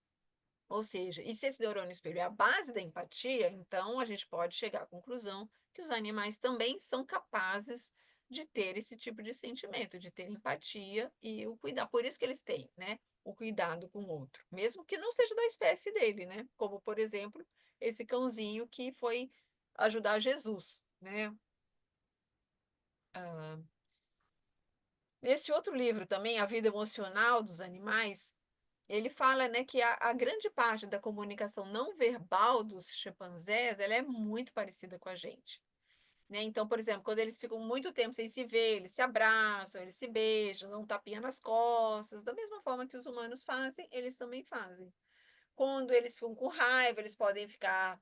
ou seja, e se esse neurônio espelho é a base da empatia, então a gente pode chegar à conclusão que os animais também são capazes de ter esse tipo de sentimento, de ter empatia e o cuidar. Por isso que eles têm, né? O cuidado com o outro, mesmo que não seja da espécie dele, né? Como, por exemplo, esse cãozinho que foi ajudar Jesus, né? Ah, nesse outro livro também, A Vida Emocional dos Animais, ele fala, né, que a grande parte da comunicação não verbal dos chimpanzés, ela é muito parecida com a gente, né? Então, por exemplo, quando eles ficam muito tempo sem se ver, eles se abraçam, eles se beijam, dão um tapinha nas costas, da mesma forma que os humanos fazem, eles também fazem. Quando eles ficam com raiva, eles podem ficar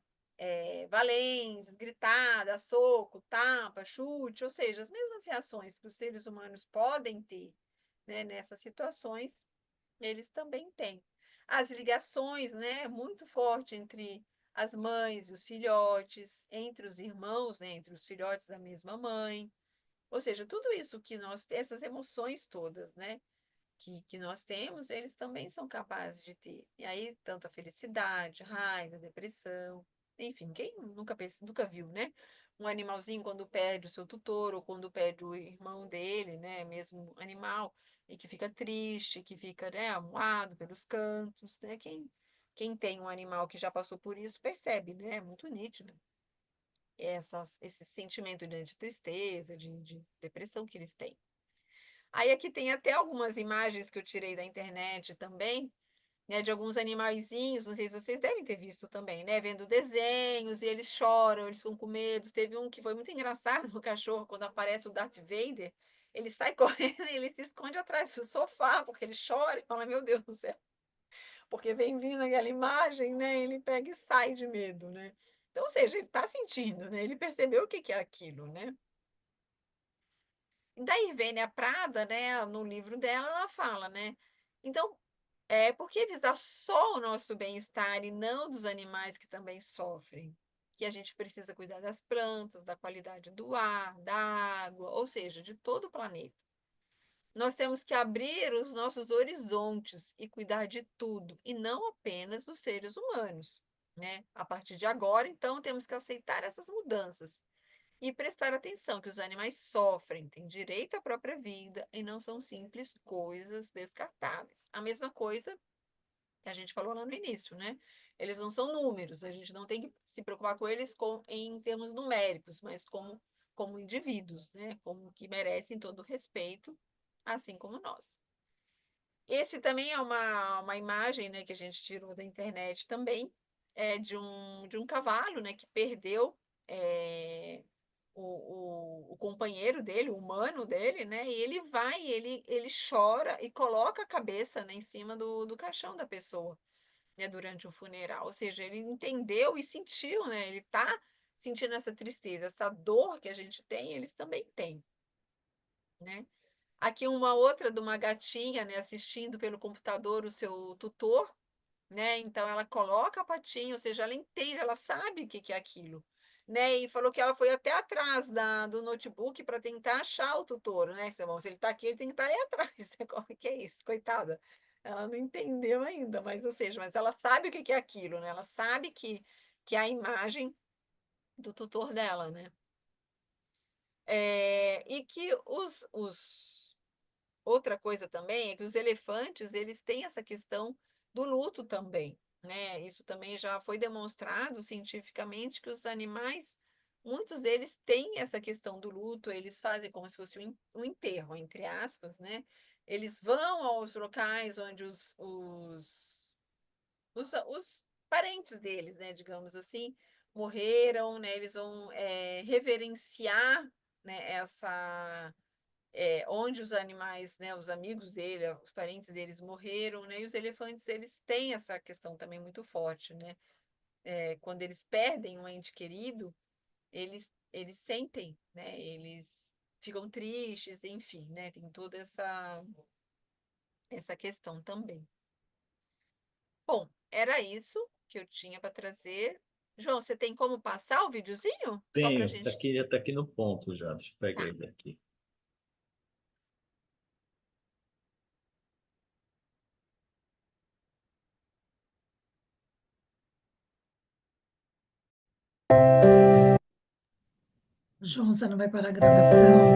valentes, gritar, dar soco, tapa, chute, ou seja, as mesmas reações que os seres humanos podem ter, né, nessas situações, eles também têm. As ligações, né, muito forte entre as mães e os filhotes, entre os irmãos, né, entre os filhotes da mesma mãe. Ou seja, tudo isso que essas emoções todas, né, que nós temos, eles também são capazes de ter. E aí, tanto a felicidade, raiva, depressão, enfim, quem nunca viu, né? Um animalzinho quando perde o seu tutor ou quando perde o irmão dele, né? Mesmo animal, e que fica triste, que fica, né, amuado pelos cantos, né? Quem tem um animal que já passou por isso percebe, né? É muito nítido esse sentimento, né, de tristeza, de depressão que eles têm. Aí aqui tem até algumas imagens que eu tirei da internet também, né, de alguns animaizinhos, não sei se vocês devem ter visto também, né, vendo desenhos e eles choram, eles ficam com medo. Teve um que foi muito engraçado, no cachorro, quando aparece o Darth Vader, ele sai correndo e ele se esconde atrás do sofá, porque ele chora e fala, meu Deus do céu, porque vem vindo aquela imagem, né, ele pega e sai de medo, né. Então, ou seja, ele está sentindo, né, ele percebeu o que que é aquilo, né. Da Irvênia Prada, né, no livro dela, ela fala, né? Então, por que visar só o nosso bem-estar e não dos animais que também sofrem? Que a gente precisa cuidar das plantas, da qualidade do ar, da água, ou seja, de todo o planeta. nós temos que abrir os nossos horizontes e cuidar de tudo, e não apenas dos seres humanos, né? A partir de agora, então, temos que aceitar essas mudanças e prestar atenção que os animais sofrem, têm direito à própria vida e não são simples coisas descartáveis. A mesma coisa que a gente falou lá no início, né? Eles não são números, a gente não tem que se preocupar com eles em termos numéricos, mas como indivíduos, né? Como que merecem todo o respeito, assim como nós. Esse também é uma imagem, né, que a gente tirou da internet também, de um cavalo, né, que perdeu é, o companheiro dele, o humano dele, né, e ele chora e coloca a cabeça, né, em cima do caixão da pessoa, né, durante o funeral. Ou seja, ele entendeu e sentiu, né, ele está sentindo essa tristeza, essa dor que a gente tem, eles também têm, né? Aqui uma outra de uma gatinha, né, assistindo pelo computador o seu tutor, né? Então ela coloca a patinha, ou seja, ela entende, ela sabe o que que é aquilo, né? E falou que ela foi até atrás do notebook para tentar achar o tutor, né? Bom, se ele está aqui, ele tem que estar aí atrás, né? Como é que é isso? Coitada. Ela não entendeu ainda, mas ou seja, mas ela sabe o que que é aquilo, né? Ela sabe que é a imagem do tutor dela, né? E que outra coisa também é que os elefantes, eles têm essa questão do luto também, né? Isso também já foi demonstrado cientificamente que os animais, muitos deles têm essa questão do luto, eles fazem como se fosse um enterro, entre aspas, né? Eles vão aos locais onde os parentes deles, né, digamos assim, morreram, né? Eles vão reverenciar, né, onde os animais, né, os amigos dele, os parentes deles morreram, né, e os elefantes, eles têm essa questão também muito forte, né, quando eles perdem um ente querido, eles sentem, né, eles ficam tristes, enfim, né, tem toda essa questão também. Bom, era isso que eu tinha para trazer. João, você tem como passar o videozinho? Só para a Tenho, gente. já tá aqui no ponto já. Deixa eu pegar Tá. ele aqui. João, você não vai parar a gravação?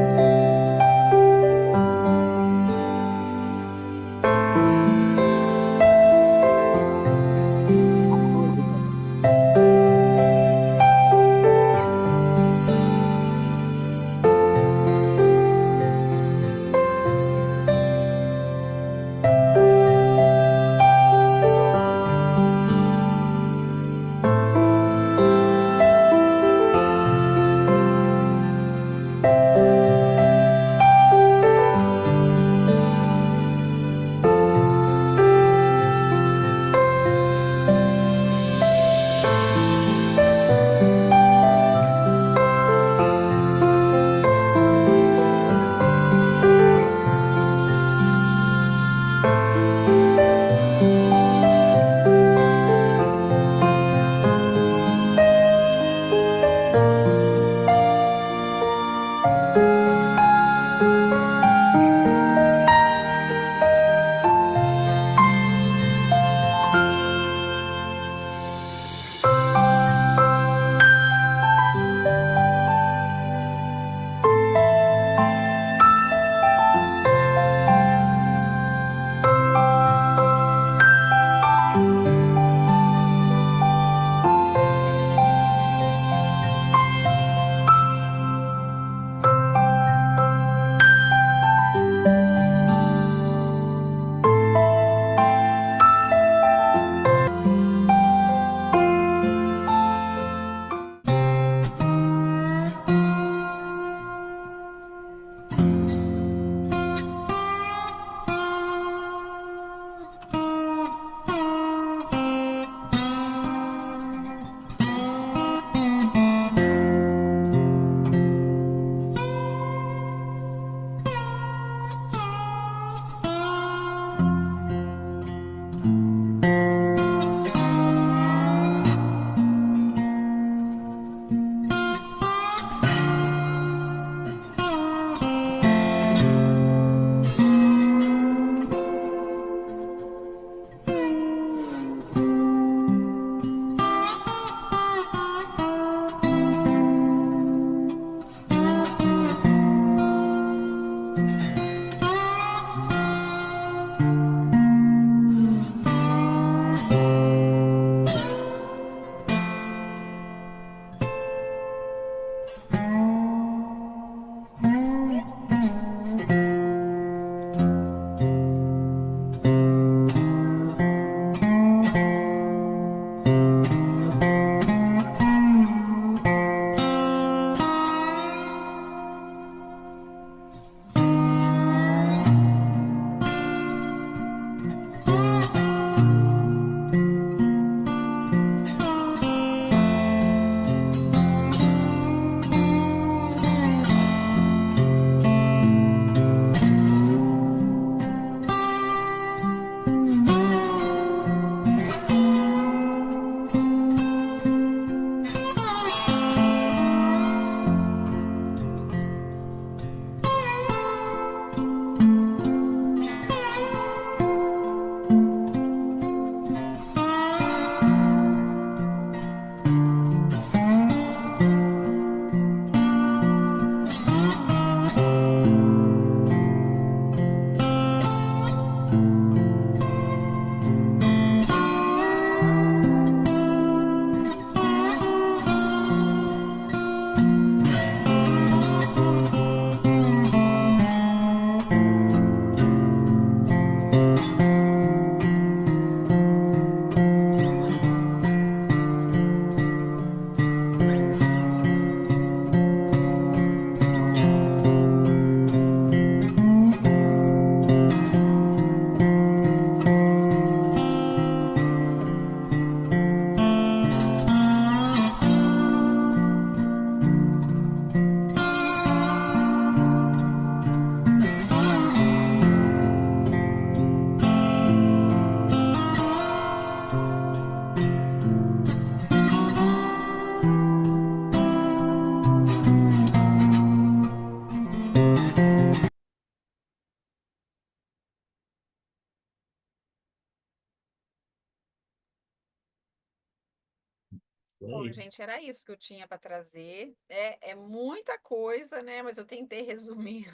Bom, aí. gente, era isso que eu tinha para trazer. É muita coisa, né? Mas eu tentei resumir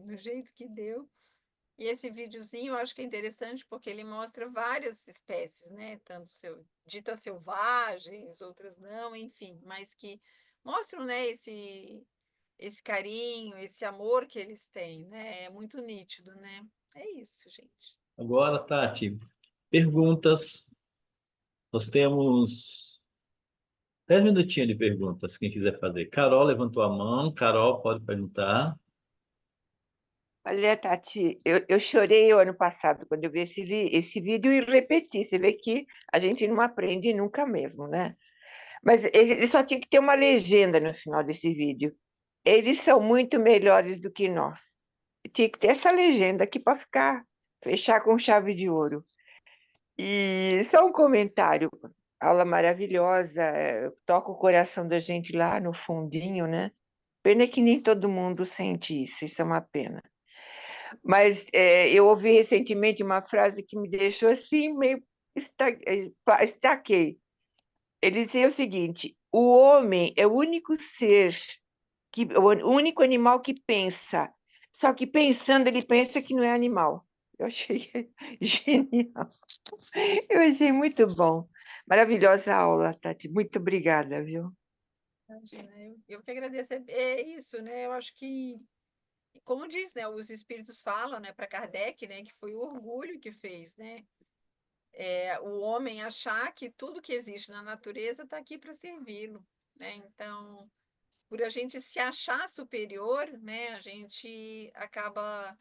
do jeito que deu. E esse videozinho eu acho que é interessante porque ele mostra várias espécies, né? Tanto ditas selvagens, outras não, enfim, mas que mostram, né, esse carinho, esse amor que eles têm, né? É muito nítido, né? É isso, gente. Agora, Tati, perguntas. Nós temos 10 minutinhos de perguntas, quem quiser fazer. Carol levantou a mão. Carol, pode perguntar. Olha, Tati, eu chorei o ano passado quando eu vi esse vídeo e repeti. Você vê que a gente não aprende nunca mesmo, né? Mas ele só tinha que ter uma legenda no final desse vídeo. Eles são muito melhores do que nós. Tinha que ter essa legenda aqui para fechar com chave de ouro. E só um comentário. Aula maravilhosa, toca o coração da gente lá no fundinho, né? Pena que nem todo mundo sente isso é uma pena. Mas eu ouvi recentemente uma frase que me deixou assim, meio estaquei. Ele dizia o seguinte: o homem é o único ser, o único animal que pensa. Só que pensando, ele pensa que não é animal. Eu achei genial. Eu achei muito bom. Maravilhosa aula, Tati. Muito obrigada, viu? Imagina, eu que agradeço. É isso, né? Eu acho que, como diz, né? Os espíritos falam, né, para Kardec, né, que foi o orgulho que fez, né? O homem achar que tudo que existe na natureza está aqui para servi-lo, né? Então, por a gente se achar superior, né, a gente acaba,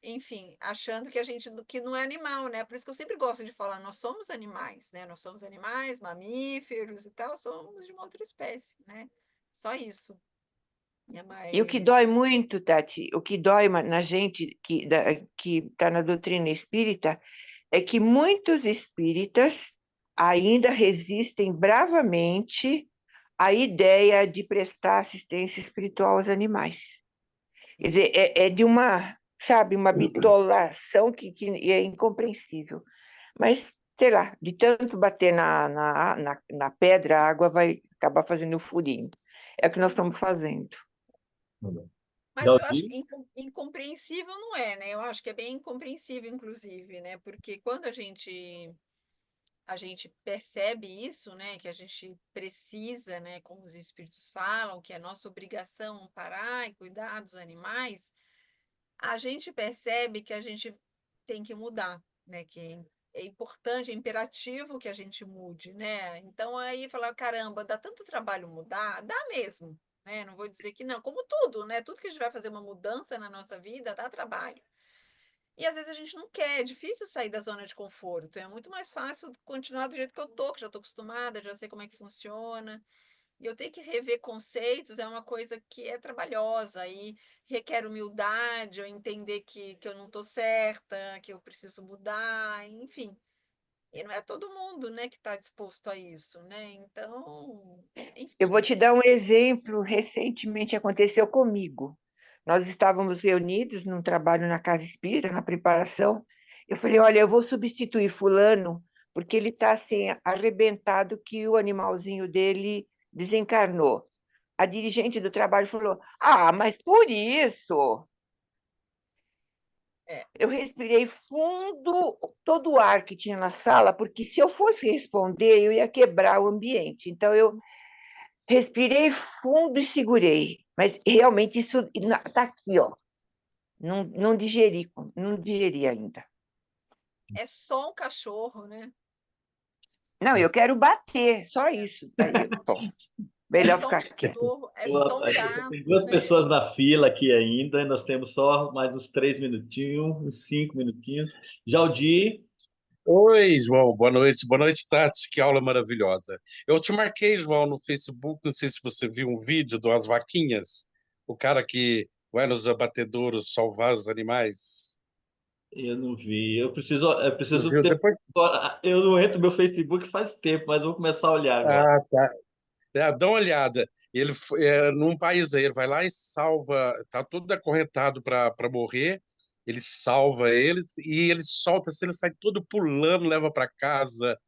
enfim, achando que a gente que não é animal, né? Por isso que eu sempre gosto de falar, nós somos animais, né? Nós somos animais, mamíferos e tal, somos de uma outra espécie, né? Só isso. E o que Mas dói muito, Tati, o que dói na gente que está na doutrina espírita é que muitos espíritas ainda resistem bravamente à ideia de prestar assistência espiritual aos animais. Quer dizer, é de uma, sabe, uma bitolação que é incompreensível. Mas, sei lá, de tanto bater na pedra, a água vai acabar fazendo um furinho. É o que nós estamos fazendo. Mas eu acho Jaldi? que incompreensível não é, né? Eu acho que é bem incompreensível, inclusive, né? Porque quando a gente percebe isso, né? Que a gente precisa, né? Como os espíritos falam, que é nossa obrigação parar e cuidar dos animais, a gente percebe que a gente tem que mudar, né? Que é importante, é imperativo que a gente mude, né? Então aí falar, caramba, dá tanto trabalho mudar, dá mesmo, né? Não vou dizer que não, como tudo, né? Tudo que a gente vai fazer uma mudança na nossa vida dá trabalho. E às vezes a gente não quer, é difícil sair da zona de conforto. É muito mais fácil continuar do jeito que eu tô, que já estou acostumada, já sei como é que funciona. E eu ter que rever conceitos é uma coisa que é trabalhosa e requer humildade, eu entender que eu não estou certa, que eu preciso mudar, enfim. E não é todo mundo, né, que está disposto a isso, né? Então, Eu vou enfim. te dar um exemplo, recentemente aconteceu comigo. Nós estávamos reunidos num trabalho na Casa Espírita, na preparação. Eu falei, olha, eu vou substituir fulano, porque ele está assim, arrebentado que o animalzinho dele desencarnou. A dirigente do trabalho falou, ah, mas por isso. É, Eu respirei fundo todo o ar que tinha na sala, porque se eu fosse responder, eu ia quebrar o ambiente. Então, eu respirei fundo e segurei. Mas realmente isso está aqui, ó. Não digeri ainda. é só um cachorro, né? Não, eu quero bater, só É, isso. Aí, bom, é melhor só um ficar quieto. cachorro, é só um Tem gato, duas né? pessoas na fila aqui ainda, e nós temos só mais uns 3 minutinhos, uns 5 minutinhos. Jaldi, Oi, João, boa noite, Tati, que aula maravilhosa. Eu te marquei, João, no Facebook, não sei se você viu um vídeo das vaquinhas, o cara que vai nos abatedouros salvar os animais. eu não vi. Eu preciso Viu? ter. Depois, Eu não entro no meu Facebook faz tempo, mas vou começar a olhar agora. tá. Dá uma olhada. Ele num país aí, ele vai lá e salva, tá tudo acorrentado para morrer. Ele salva eles e ele solta, assim, ele sai todo pulando, leva para casa.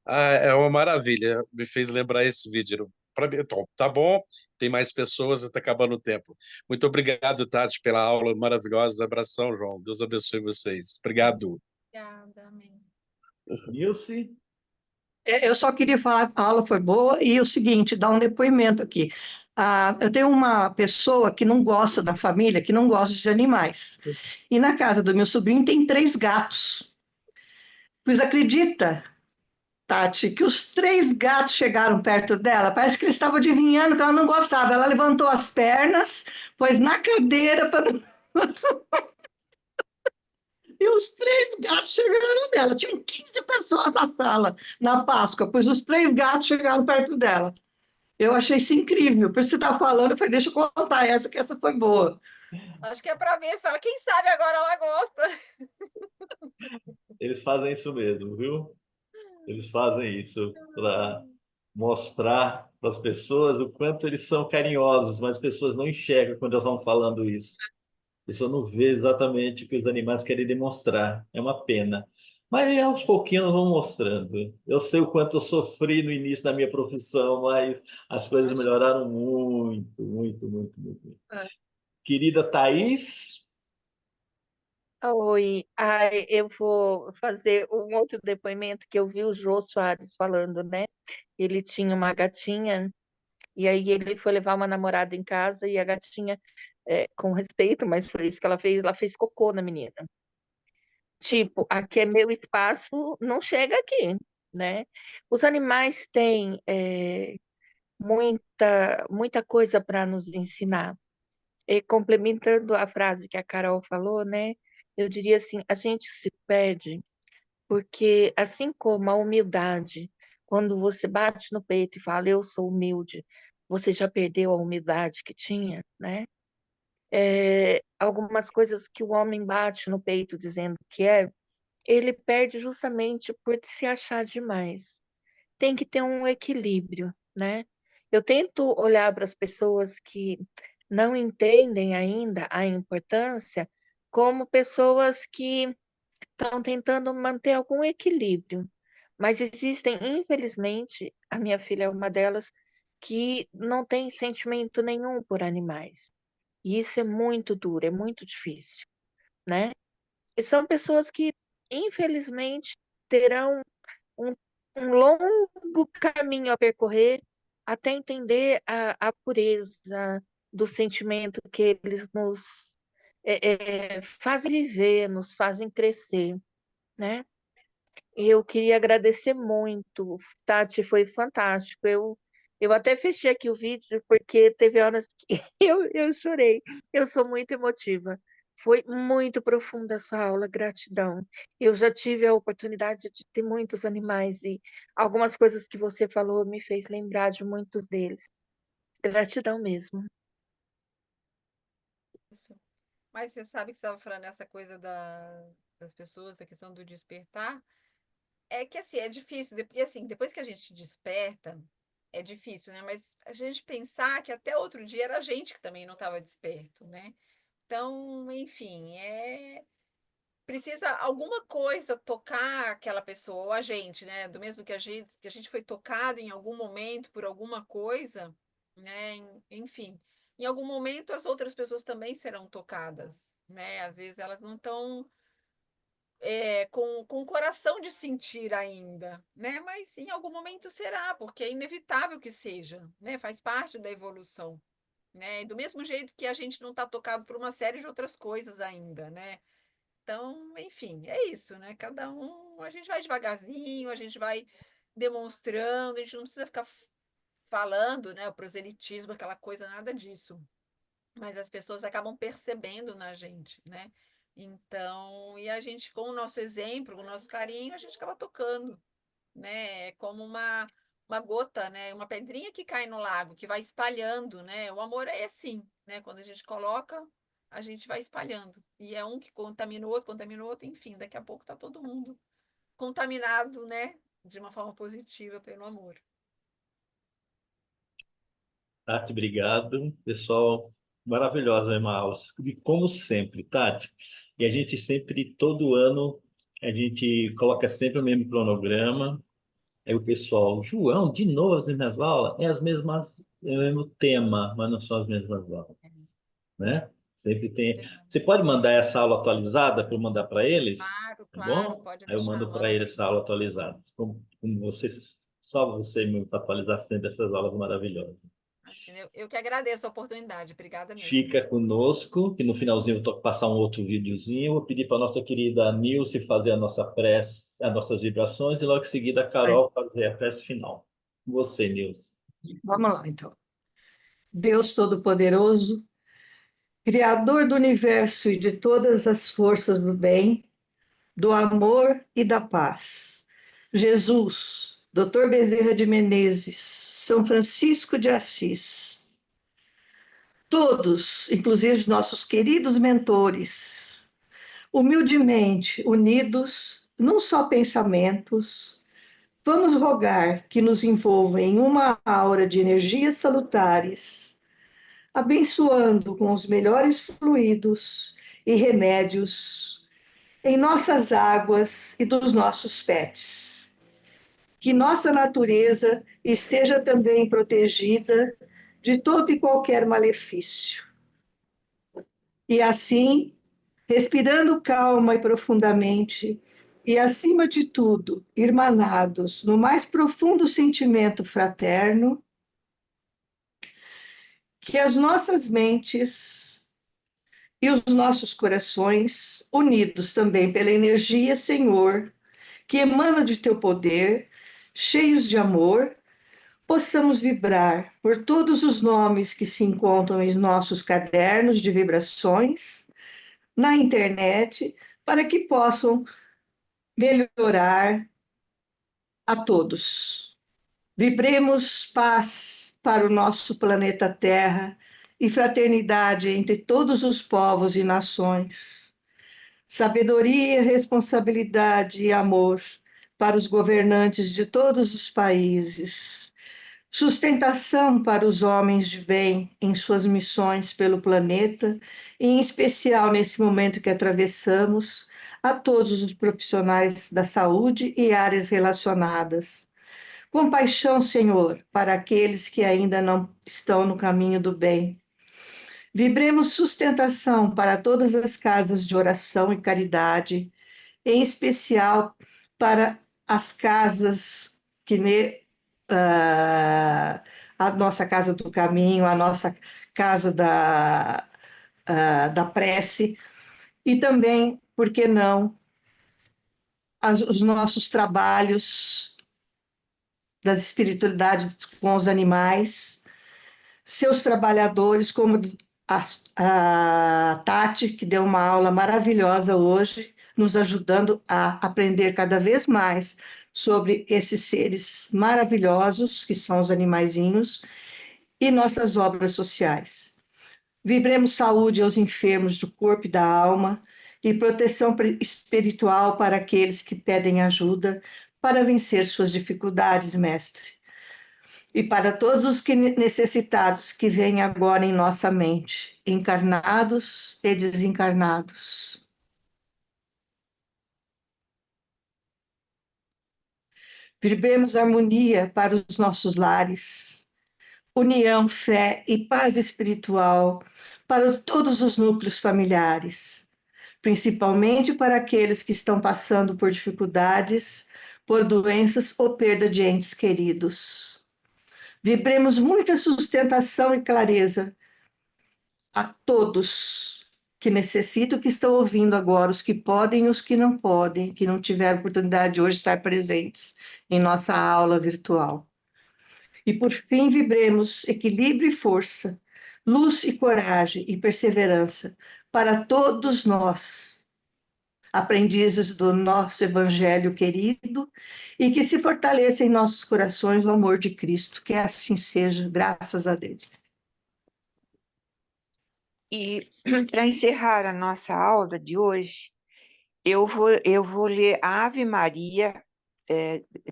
Ah, é uma maravilha. Me fez lembrar esse vídeo. Pra mim, então, tá bom, tem mais pessoas, está acabando o tempo. Muito obrigado, Tati, pela aula maravilhosa. Abração, João. Deus abençoe vocês. Obrigado. Obrigada, amém. Nilce? Eu só queria falar, a aula foi boa, e o seguinte, dar um depoimento aqui. Eu tenho uma pessoa que não gosta da família, que não gosta de animais. E na casa do meu sobrinho tem 3 gatos. Pois acredita, Tati, que os 3 gatos chegaram perto dela? Parece que eles estavam adivinhando que ela não gostava. Ela levantou as pernas, pôs na cadeira para. E os 3 gatos chegaram nela. Tinham 15 pessoas na sala, na Páscoa, pois os 3 gatos chegaram perto dela. Eu achei isso incrível. Por isso que você está falando, eu falei, deixa eu contar essa, que essa foi boa. Acho que é para ver, senhora. Quem sabe agora ela gosta. Eles fazem isso mesmo, viu? Eles fazem isso para mostrar para as pessoas o quanto eles são carinhosos, mas as pessoas não enxergam quando elas vão falando isso. A pessoa não vê exatamente o que os animais querem demonstrar. É uma pena. Mas aos pouquinhos nós vamos mostrando. Eu sei o quanto eu sofri no início da minha profissão, mas as coisas melhoraram muito, muito, muito, muito. Muito. Querida Thaís, Oi, ai, eu vou fazer um outro depoimento que eu vi o Jô Soares falando, né? Ele tinha uma gatinha e aí ele foi levar uma namorada em casa e a gatinha, com respeito, mas foi isso que ela fez cocô na menina. Tipo, aqui é meu espaço, não chega aqui, né? Os animais têm muita coisa para nos ensinar. E complementando a frase que a Carol falou, né? Eu diria assim, a gente se perde porque assim como a humildade, quando você bate no peito e fala eu sou humilde, você já perdeu a humildade que tinha, né? Algumas coisas que o homem bate no peito dizendo que ele perde justamente por se achar demais. Tem que ter um equilíbrio, né? Eu tento olhar para as pessoas que não entendem ainda a importância como pessoas que estão tentando manter algum equilíbrio. Mas existem, infelizmente, a minha filha é uma delas, que não tem sentimento nenhum por animais. E isso é muito duro, é muito difícil, né? E são pessoas que, infelizmente, terão um, um longo caminho a percorrer até entender a pureza do sentimento que eles nos fazem viver, nos fazem crescer, né? E eu queria agradecer muito, Tati, foi fantástico. Eu até fechei aqui o vídeo porque teve horas que eu chorei. Eu sou muito emotiva. Foi muito profunda a sua aula, gratidão. Eu já tive a oportunidade de ter muitos animais e algumas coisas que você falou me fez lembrar de muitos deles. Gratidão mesmo. Isso. Mas você sabe que você estava falando essa coisa das pessoas, da questão do despertar. É que assim, é difícil, porque assim, depois que a gente desperta, é difícil, né? Mas a gente pensar que até outro dia era a gente que também não estava desperto, né? Então, enfim, precisa alguma coisa tocar aquela pessoa, ou a gente, né? Do mesmo que a gente foi tocado em algum momento por alguma coisa, né? Enfim, em algum momento as outras pessoas também serão tocadas, né? Às vezes elas não estão com o coração de sentir ainda, né? Mas em algum momento será, porque é inevitável que seja, né? Faz parte da evolução, né? E do mesmo jeito que a gente não está tocado por uma série de outras coisas ainda, né? Então, enfim, é isso, né? Cada um, a gente vai devagarzinho, a gente vai demonstrando, a gente não precisa ficar falando, né? O proselitismo, aquela coisa, nada disso. Mas as pessoas acabam percebendo na gente, né? Então, e a gente, com o nosso exemplo, com o nosso carinho, a gente acaba tocando, né? É como uma gota, né? Uma pedrinha que cai no lago, que vai espalhando, né? O amor é assim, né? Quando a gente coloca, a gente vai espalhando. E é um que contamina o outro, enfim, daqui a pouco tá todo mundo contaminado, né? De uma forma positiva pelo amor. Tati, obrigado. Pessoal, maravilhosa a aula. E como sempre, Tati. E a gente sempre, todo ano, a gente coloca sempre o mesmo cronograma. Aí o pessoal, João, de novo as mesmas aulas? É as mesmas, é o mesmo tema, mas não são as mesmas aulas, né? Sempre tem. Você pode mandar essa aula atualizada para eu mandar para eles? Claro, Tá claro, bom? pode Aí eu deixar, mando para mando eles sim. essa aula atualizada. Como vocês, só você mesmo para atualizar sempre essas aulas maravilhosas. Imagina, eu que agradeço a oportunidade, obrigada mesmo. Fica conosco, que no finalzinho eu vou passar um outro videozinho. Vou pedir para a nossa querida Nilce fazer a nossa prece, as nossas vibrações, e logo em seguida a Carol fazer a prece final. Você, Nilce. Vamos lá, então. Deus Todo-Poderoso, Criador do universo e de todas as forças do bem, do amor e da paz. Jesus, Dr. Bezerra de Menezes, São Francisco de Assis, todos, inclusive os nossos queridos mentores, humildemente unidos num só pensamentos, vamos rogar que nos envolva em uma aura de energias salutares, abençoando com os melhores fluidos e remédios em nossas águas e dos nossos pets. Que nossa natureza esteja também protegida de todo e qualquer malefício. E assim, respirando calma e profundamente, e acima de tudo, irmanados no mais profundo sentimento fraterno, que as nossas mentes e os nossos corações, unidos também pela energia, Senhor, que emana de teu poder, cheios de amor, possamos vibrar por todos os nomes que se encontram em nossos cadernos de vibrações, na internet, para que possam melhorar a todos. Vibremos paz para o nosso planeta Terra e fraternidade entre todos os povos e nações. Sabedoria, responsabilidade e amor para os governantes de todos os países. Sustentação para os homens de bem em suas missões pelo planeta, e em especial nesse momento que atravessamos, a todos os profissionais da saúde e áreas relacionadas. Compaixão, Senhor, para aqueles que ainda não estão no caminho do bem. Vibremos sustentação para todas as casas de oração e caridade, em especial para as casas que a nossa casa do caminho, a nossa casa da prece, e também, por que não, os nossos trabalhos das espiritualidades com os animais, seus trabalhadores, como a Tati, que deu uma aula maravilhosa hoje, nos ajudando a aprender cada vez mais sobre esses seres maravilhosos, que são os animaizinhos, e nossas obras sociais. Vibremos saúde aos enfermos do corpo e da alma, e proteção espiritual para aqueles que pedem ajuda para vencer suas dificuldades, mestre. E para todos os necessitados que vêm agora em nossa mente, encarnados e desencarnados. Vibremos harmonia para os nossos lares, união, fé e paz espiritual para todos os núcleos familiares, principalmente para aqueles que estão passando por dificuldades, por doenças ou perda de entes queridos. Vibremos muita sustentação e clareza a todos que necessitam, que estão ouvindo agora, os que podem e os que não podem, que não tiveram oportunidade de hoje estar presentes em nossa aula virtual. E por fim, vibremos equilíbrio e força, luz e coragem e perseverança para todos nós, aprendizes do nosso Evangelho querido, e que se fortaleça em nossos corações o amor de Cristo, que assim seja, graças a Deus. E para encerrar a nossa aula de hoje, eu vou ler a Ave Maria,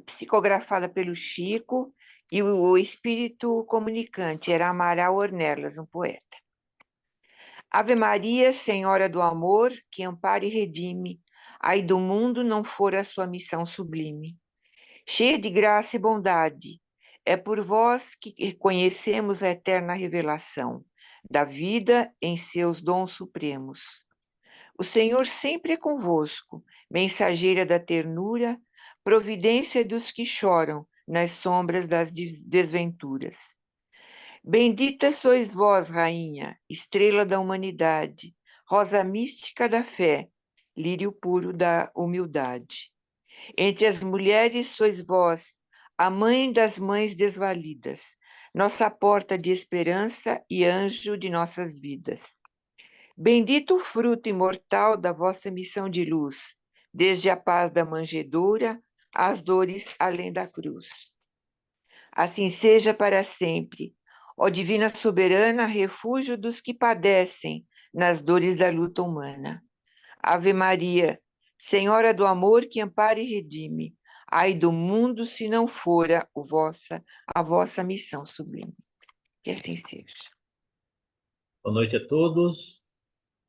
psicografada pelo Chico, e o espírito comunicante era Amaral Ornelas, um poeta. Ave Maria, Senhora do amor, que ampara e redime, ai do mundo não for a sua missão sublime. cheia de graça e bondade. É por vós que conhecemos a eterna revelação da vida em seus dons supremos. O Senhor sempre é convosco, mensageira da ternura, providência dos que choram nas sombras das desventuras. Bendita sois vós, Rainha, estrela da humanidade, rosa mística da fé, lírio puro da humildade. Entre as mulheres sois vós, a mãe das mães desvalidas, nossa porta de esperança e anjo de nossas vidas. Bendito o fruto imortal da vossa missão de luz, desde a paz da manjedoura às dores além da cruz. Assim seja para sempre, ó Divina Soberana, refúgio dos que padecem nas dores da luta humana. Ave Maria, Senhora do amor que ampara e redime, ai do mundo se não fora a vossa missão sublime. Que assim seja. Boa noite a todos.